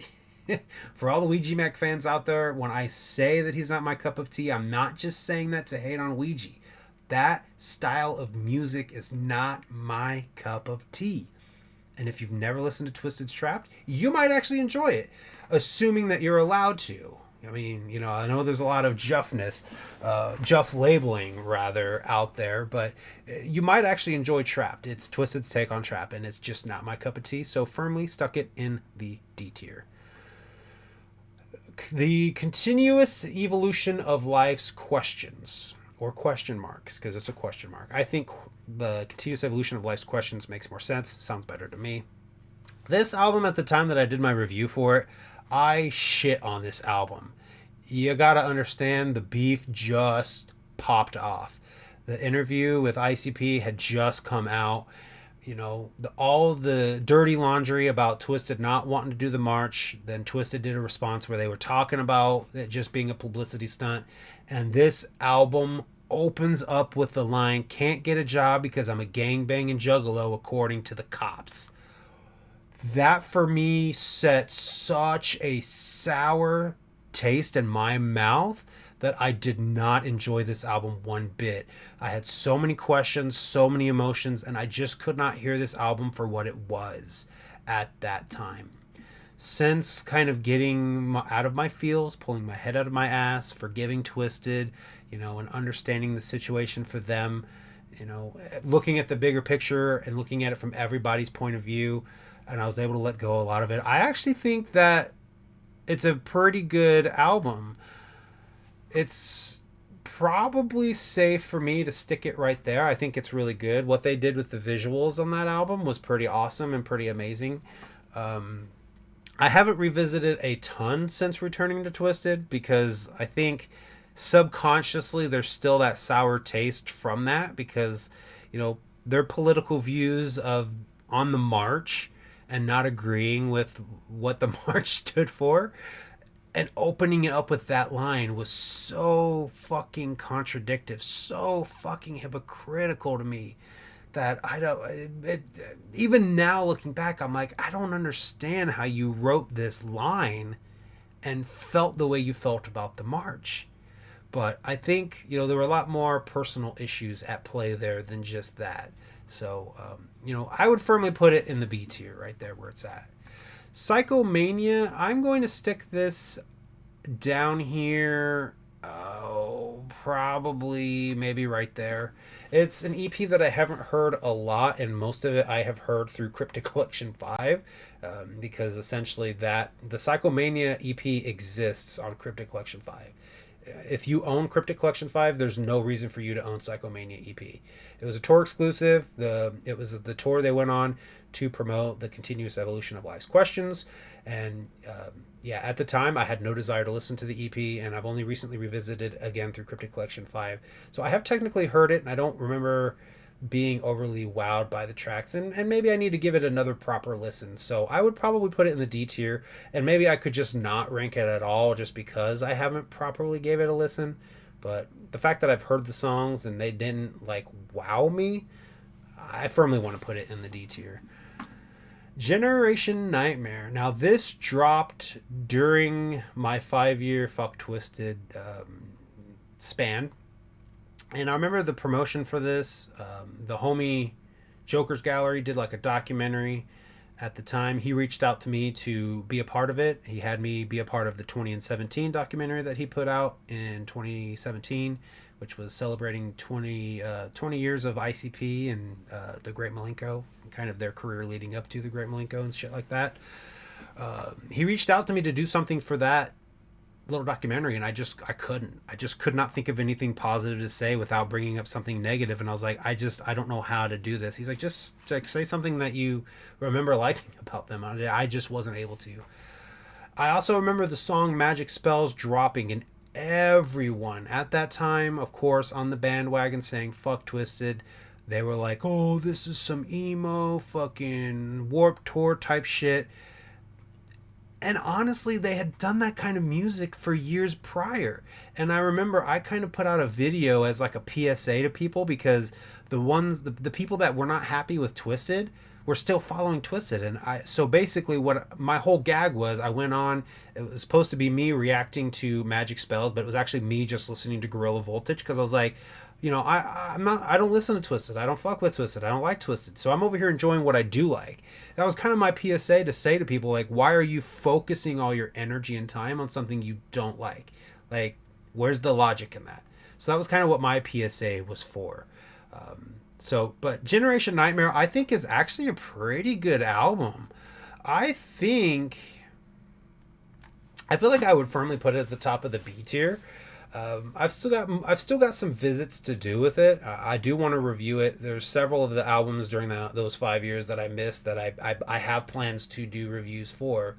for all the Ouija Mac fans out there, when I say that he's not my cup of tea, I'm not just saying that to hate on Ouija. that style of music is not my cup of tea. And if you've never listened to Twiztid's Trapped, you might actually enjoy it, assuming that you're allowed to. I mean, you know, I know there's a lot of Juff labeling rather out there, but you might actually enjoy Trapped. It's Twiztid's take on Trap, and it's just not my cup of tea, so firmly stuck it in the D tier. The continuous evolution of life's questions, or question marks, because it's a question mark. I think the continuous evolution of life's questions makes more sense, sounds better to me. This album, at the time that I did my review for it, I shit on this album. You gotta understand, the beef just popped off. The interview with ICP had just come out. You know, all the dirty laundry about Twiztid not wanting to do the march. Then Twiztid did a response where they were talking about it just being a publicity stunt. And this album opens up with the line, "Can't get a job because I'm a gangbanging juggalo according to the cops." That for me set such a sour taste in my mouth that I did not enjoy this album one bit. I had so many questions, so many emotions, and I just could not hear this album for what it was at that time. Since kind of getting out of my feels, pulling my head out of my ass, forgiving Twiztid, you know, and understanding the situation for them, you know, looking at the bigger picture and looking at it from everybody's point of view, and I was able to let go a lot of it. I actually think that it's a pretty good album. It's probably safe for me to stick it right there. I think it's really good. What they did with the visuals on that album was pretty awesome and pretty amazing. I haven't revisited a ton since returning to Twiztid because I think subconsciously there's still that sour taste from that, because, you know, their political views of on the march and not agreeing with what the march stood for, and opening it up with that line was so fucking contradictive, so fucking hypocritical to me that I don't, even now looking back, I'm like, I don't understand how you wrote this line and felt the way you felt about the march. But I think, you know, there were a lot more personal issues at play there than just that. So, you know, I would firmly put it in the B tier right there where it's at. Psychomania, I'm going to stick this down here, probably maybe right there. It's an EP that I haven't heard a lot, and most of it I have heard through Cryptic Collection 5, because essentially the Psychomania EP exists on Cryptic Collection 5. If you own Cryptic Collection 5, there's no reason for you to own Psychomania EP. It was a tour exclusive. It was the tour they went on to promote the continuous evolution of life's questions. And yeah, at the time, I had no desire to listen to the EP, and I've only recently revisited again through Cryptic Collection 5. So I have technically heard it, and I don't remember being overly wowed by the tracks, and maybe I need to give it another proper listen. So I would probably put it in the D tier, and maybe I could just not rank it at all just because I haven't properly gave it a listen. But the fact that I've heard the songs and they didn't like wow me, I firmly want to put it in the D tier. Generation Nightmare. Now this dropped during my 5-year Fuck Twiztid span. And I remember the promotion for this, the homie Joker's Gallery did like a documentary at the time. He reached out to me to be a part of it. He had me be a part of the 2017 documentary that he put out in 2017, which was celebrating 20 years of ICP and the Great Milenko, kind of their career leading up to the Great Milenko and shit like that. He reached out to me to do something for that little documentary, and I could not think of anything positive to say without bringing up something negative. And I was like, I don't know how to do this. He's like, just like say something that you remember liking about them. I just wasn't able to. I also remember the song Magic Spells dropping, and everyone at that time, of course, on the bandwagon saying fuck Twiztid. They were like, oh, this is some emo fucking Warped Tour type shit. And honestly, they had done that kind of music for years prior. And I remember I kind of put out a video as like a PSA to people, because the people that were not happy with Twiztid were still following Twiztid. And so basically what my whole gag was, I went on, it was supposed to be me reacting to Magic Spells, but it was actually me just listening to Gorilla Voltage, because I was like, You know, I don't listen to Twiztid. I don't fuck with Twiztid. I don't like Twiztid. So I'm over here enjoying what I do like. That was kind of my PSA to say to people, like, why are you focusing all your energy and time on something you don't like? Like, where's the logic in that? So that was kind of what my PSA was for. But Generation Nightmare, I think, is actually a pretty good album. I feel like I would firmly put it at the top of the B tier. I've still got some visits to do with it. I do want to review it. There's several of the albums during those 5 years that I missed that I have plans to do reviews for.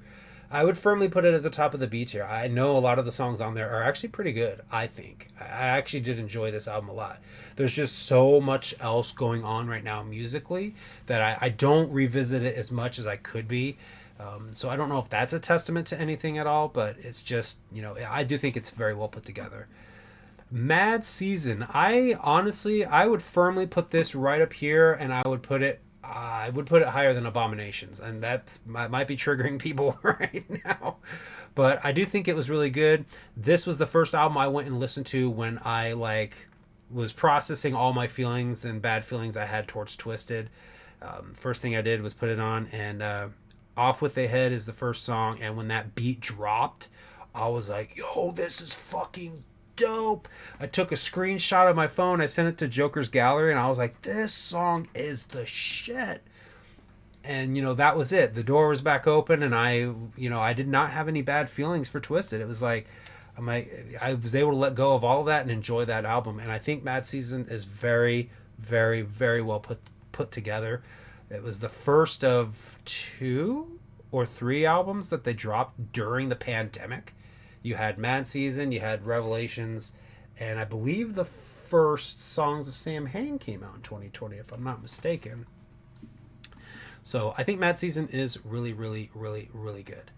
I would firmly put it at the top of the B tier. I know a lot of the songs on there are actually pretty good, I think. I actually did enjoy this album a lot. There's just so much else going on right now musically that I don't revisit it as much as I could be. So I don't know if that's a testament to anything at all, but it's just, I do think it's very well put together. Mad Season. I would firmly put this right up here, and I would put it higher than Abominations, and that might be triggering people right now, but I do think it was really good. This was the first album I went and listened to when I was processing all my feelings and bad feelings I had towards Twiztid. First thing I did was put it on, and Off With a Head is the first song, and when that beat dropped, I was like, yo, this is fucking dope. I took a screenshot of my phone, I sent it to Joker's Gallery, and I was like, this song is the shit. And that was it. The door was back open, and I did not have any bad feelings for Twiztid. It was like I was able to let go of all of that and enjoy that album. And I think Mad Season is very, very, very well put together. It was the first of 2 or 3 albums that they dropped during the pandemic. You had Mad Season, you had Revelations, and I believe the first Songs of Sam Hain came out in 2020, if I'm not mistaken. So I think Mad Season is really, really, really, really good.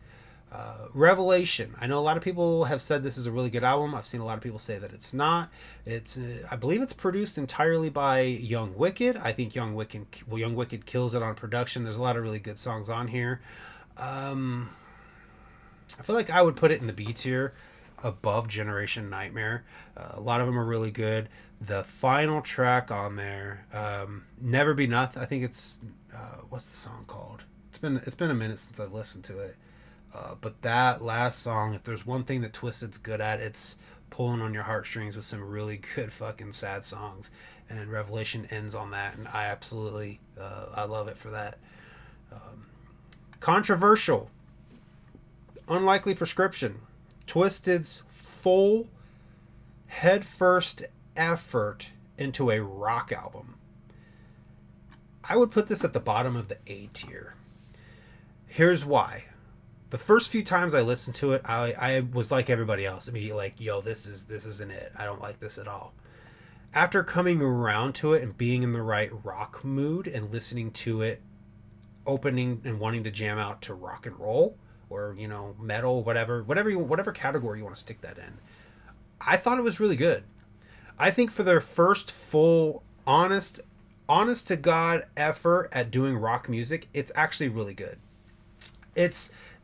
Revelation. I know a lot of people have said this is a really good album. I've seen a lot of people say that it's not. I believe it's produced entirely by Young Wicked. I think Young Wicked kills it on production. There's a lot of really good songs on here. I feel like I would put it in the B tier above Generation Nightmare. A lot of them are really good. The final track on there, Never Be Nothing. I think it's what's the song called? It's been a minute since I've listened to it. But that last song, if there's one thing that Twiztid's good at, it's pulling on your heartstrings with some really good fucking sad songs. And Revelation ends on that, and I absolutely, I love it for that. Controversial. Unlikely Prescription. Twiztid's full headfirst effort into a rock album. I would put this at the bottom of the A tier. Here's why. The first few times I listened to it, I was like everybody else. Immediately like, yo, this isn't it. I don't like this at all. After coming around to it and being in the right rock mood and listening to it, opening and wanting to jam out to rock and roll or, metal, whatever category you want to stick that in, I thought it was really good. I think for their first full, honest to God effort at doing rock music, it's actually really good.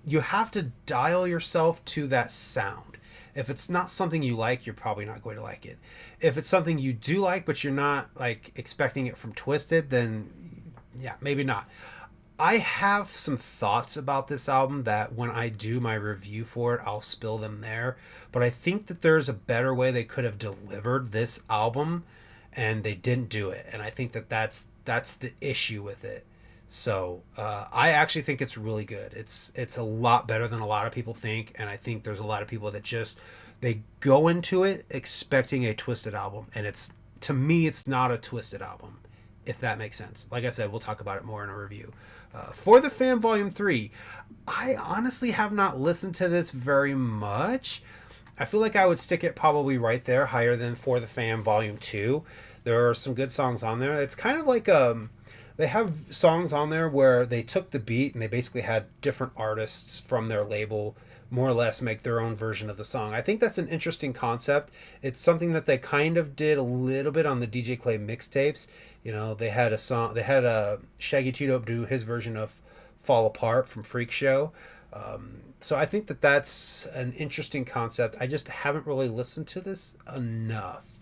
You have to dial yourself to that sound. If it's not something you like, you're probably not going to like it. If it's something you do like, but you're not expecting it from Twiztid, then yeah, maybe not. I have some thoughts about this album that when I do my review for it, I'll spill them there. But I think that there's a better way they could have delivered this album, and they didn't do it. And I think that that's the issue with it. So I actually think it's really good. It's a lot better than a lot of people think, and I think there's a lot of people that they go into it expecting a Twiztid album, and to me it's not a Twiztid album, if that makes sense. Like I said, we'll talk about it more in a review. For the Fan Volume 3, I honestly have not listened to this very much. I feel like I would stick it probably right there, higher than For the Fan Volume 2. There are some good songs on there. It's kind of like they have songs on there where they took the beat and they basically had different artists from their label more or less make their own version of the song. I think that's an interesting concept. It's something that they kind of did a little bit on the DJ Clay mixtapes. They had Shaggy Two Dope do his version of Fall Apart from Freak Show. So I think that that's an interesting concept. I just haven't really listened to this enough.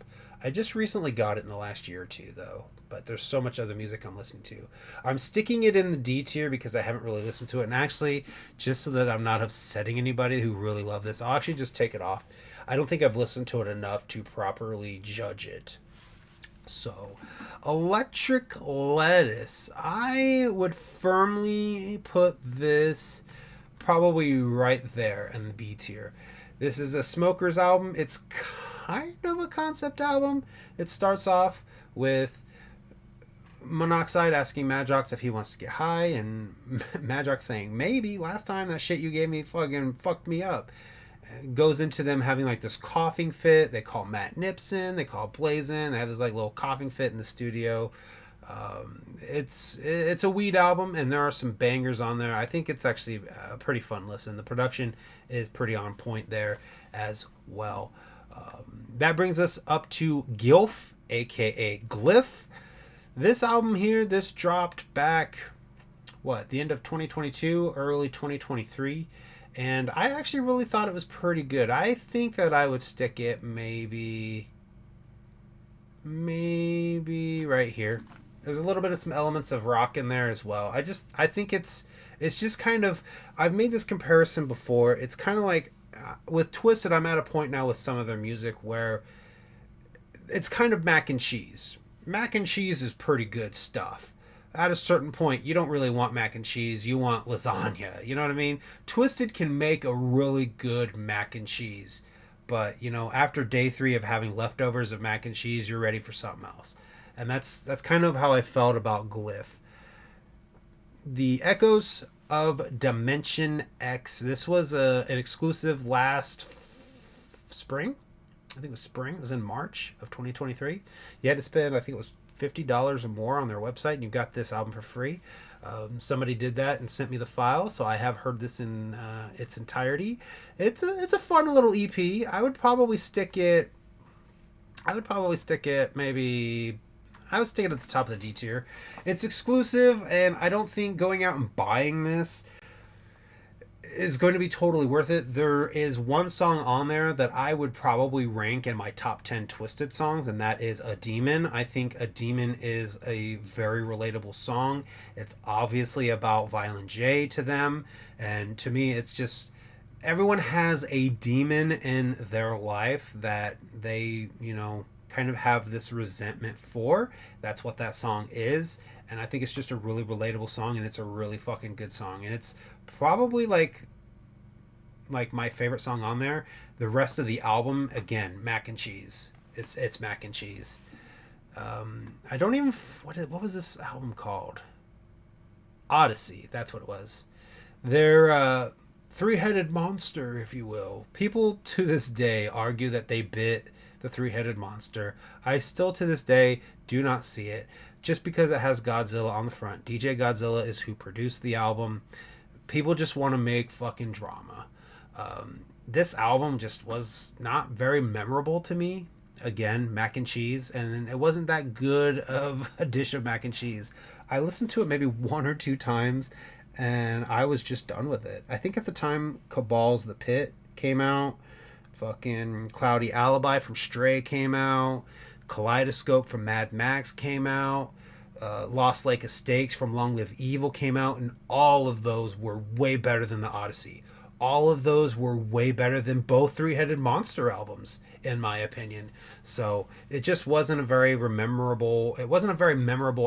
I just recently got it in the last year or two, though. But there's so much other music I'm listening to. I'm sticking it in the D tier because I haven't really listened to it. And actually, just so that I'm not upsetting anybody who really love this, I'll actually just take it off. I don't think I've listened to it enough to properly judge it. So, Electric Lettuce. I would firmly put this probably right there in the B tier. This is a Smokers album. It's kind of a concept album. It starts off with Monoxide asking Madrox if he wants to get high, and Madrox saying, maybe, last time that shit you gave me fucking fucked me up. Goes into them having like this coughing fit. They call Matt Nipson, they call Blazin. They have this like little coughing fit in the studio. It's a weed album, and there are some bangers on there. I think it's actually a pretty fun listen. The production is pretty on point there as well. That brings us up to Gilf, aka Glyph. This album here, this dropped back, the end of 2022, early 2023. And I actually really thought it was pretty good. I think that I would stick it maybe right here. There's a little bit of some elements of rock in there as well. I think it's just kind of, I've made this comparison before. It's kind of like with Twiztid, I'm at a point now with some of their music where it's kind of mac and cheese. Mac and cheese is pretty good stuff. At a certain point, you don't really want mac and cheese. You want lasagna. You know what I mean? Twiztid can make a really good mac and cheese. But, after day 3 of having leftovers of mac and cheese, you're ready for something else. And that's kind of how I felt about Glyph. The Echoes of Dimension X. This was an exclusive last spring. I think it was spring. It was in March of 2023. You had to spend, I think it was $50 or more on their website, and you got this album for free. Somebody did that and sent me the file, so I have heard this in its entirety. It's a fun little EP. I would stick it at the top of the D tier. It's exclusive, and I don't think going out and buying this is going to be totally worth it. There is one song on there that I would probably rank in my top 10 Twiztid songs, and that is A Demon. I think A Demon is a very relatable song. It's obviously about Violent J to them, and to me it's just, everyone has a demon in their life that they, kind of have this resentment for. That's what that song is, and I think it's just a really relatable song, and it's a really fucking good song, and it's probably like my favorite song on there. The rest of the album, again, mac and cheese. It's mac and cheese. I don't even, what was this album called? Odyssey, that's what it was. They're three-headed monster, if you will. People to this day argue that they bit the three-headed monster. I still to this day do not see it, just because it has Godzilla on the front. DJ Godzilla is who produced the album. People just want to make fucking drama. This album just was not very memorable to me. Again, mac and cheese, and it wasn't that good of a dish of mac and cheese. I listened to it maybe 1 or 2 times, and I was just done with it. I think at the time Cabal's The Pit came out, fucking Cloudy Alibi from Stray came out, Kaleidoscope from Mad Max came out, Lost Lake Estates from Long Live Evil came out, and all of those were way better than the Odyssey. All of those were way better than both Three-Headed Monster albums, in my opinion. So it just wasn't a very memorable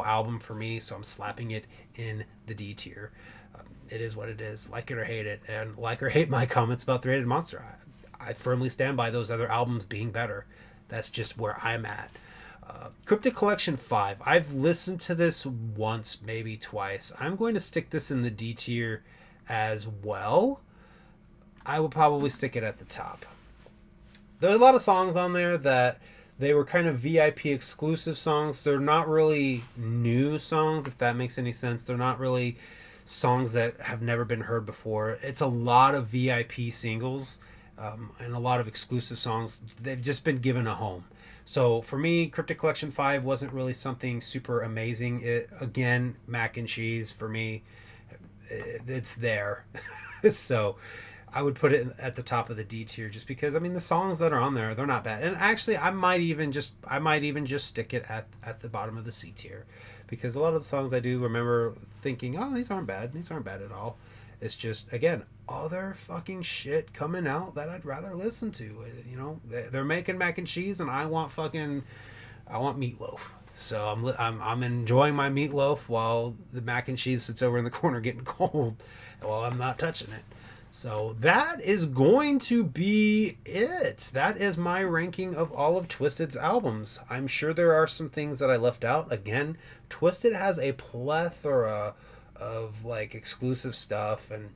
album for me, so I'm slapping it in the D tier. It is what it is. Like it or hate it. And like or hate my comments about Three-Headed Monster. I firmly stand by those other albums being better. That's just where I'm at. Cryptic Collection 5. I've listened to this once, maybe twice. I'm going to stick this in the D tier as well. I will probably stick it at the top. There are a lot of songs on there that they were kind of VIP exclusive songs. They're not really new songs, if that makes any sense. They're not really songs that have never been heard before. It's a lot of VIP singles and a lot of exclusive songs. They've just been given a home. So for me, Cryptic Collection 5 wasn't really something super amazing. Again, mac and cheese for me, it's there. So I would put it at the top of the D tier just because I mean the songs that are on there, they're not bad. And actually I might even just stick it at the bottom of the C tier, because a lot of the songs I do remember thinking, "Oh, these aren't bad. These aren't bad at all." It's just, again, other fucking shit coming out that I'd rather listen to. You know, they're making mac and cheese and I want meatloaf. So I'm enjoying my meatloaf while the mac and cheese sits over in the corner getting cold while I'm not touching it. So that is going to be it. That is my ranking of all of Twiztid's albums. I'm sure there are some things that I left out. Again, Twiztid has a plethora of like exclusive stuff and,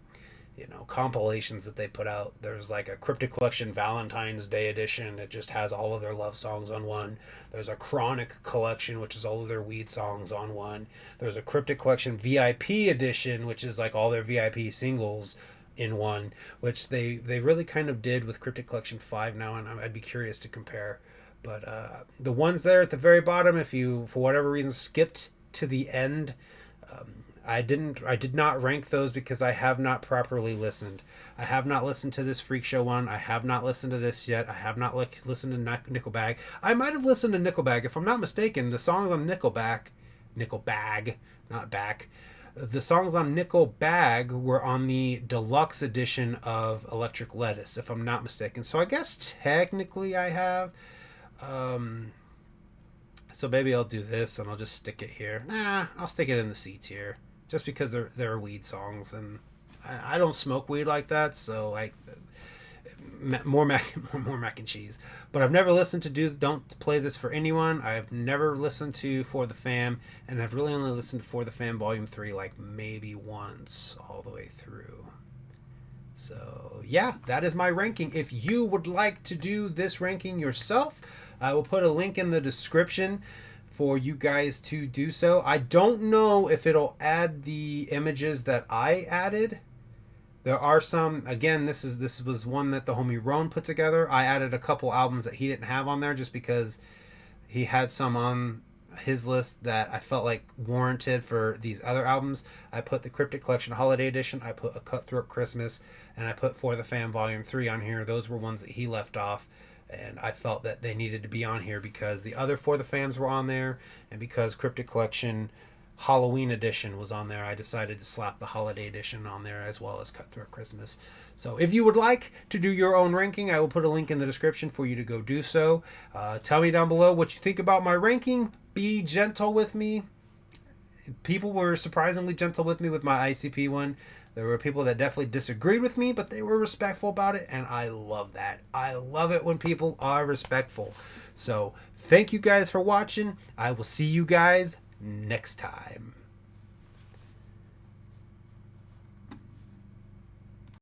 you know, compilations that they put out. There's like a Cryptic Collection Valentine's Day edition. It just has all of their love songs on one. There's a Chronic Collection, which is all of their weed songs on one. There's a Cryptic Collection VIP edition, which is like all their VIP singles in one, which they really kind of did with Cryptic Collection 5 now, and I'd be curious to compare. But the ones there at the very bottom, if you for whatever reason skipped to the end, I did not rank those because I have not properly listened. I have not listened to this Freak Show one. I have not listened to this yet. I have not listened to Nickelbag. I might have listened to Nickelbag. If I'm not mistaken, the songs on Nickelbag, not back. The songs on Nickelbag were on the deluxe edition of Electric Lettuce, if I'm not mistaken. So I guess technically I have. So maybe I'll do this and I'll just stick it here. Nah, I'll stick it in the C tier. Just because they're weed songs. And I don't smoke weed like that, so more mac and cheese. But I've never listened to Don't Play This for Anyone. I've never listened to For the Fam, and I've really only listened to For the Fam Volume 3 like maybe once all the way through. So yeah, that is my ranking. If you would like to do this ranking yourself, I will put a link in the description for you guys to do so. I don't know if it'll add the images that I added. There are some, again, this was one that the homie Roan put together. I added a couple albums that he didn't have on there just because he had some on his list that I felt like warranted for these other albums. I put the Cryptic Collection Holiday Edition, I put a Cutthroat Christmas, and I put For the Fam Volume 3 on here. Those were ones that he left off, and I felt that they needed to be on here because the other For the Fams were on there, and because Cryptic Collection Halloween edition was on there, I decided to slap the holiday edition on there as well as Cutthroat Christmas. So if you would like to do your own ranking, I will put a link in the description for you to go do so. Tell me down below what you think about my ranking. Be gentle with me. People were surprisingly gentle with me with my ICP one. There were people that definitely disagreed with me, but they were respectful about it, and I love that. I love it when people are respectful. So thank you guys for watching. I will see you guys next time.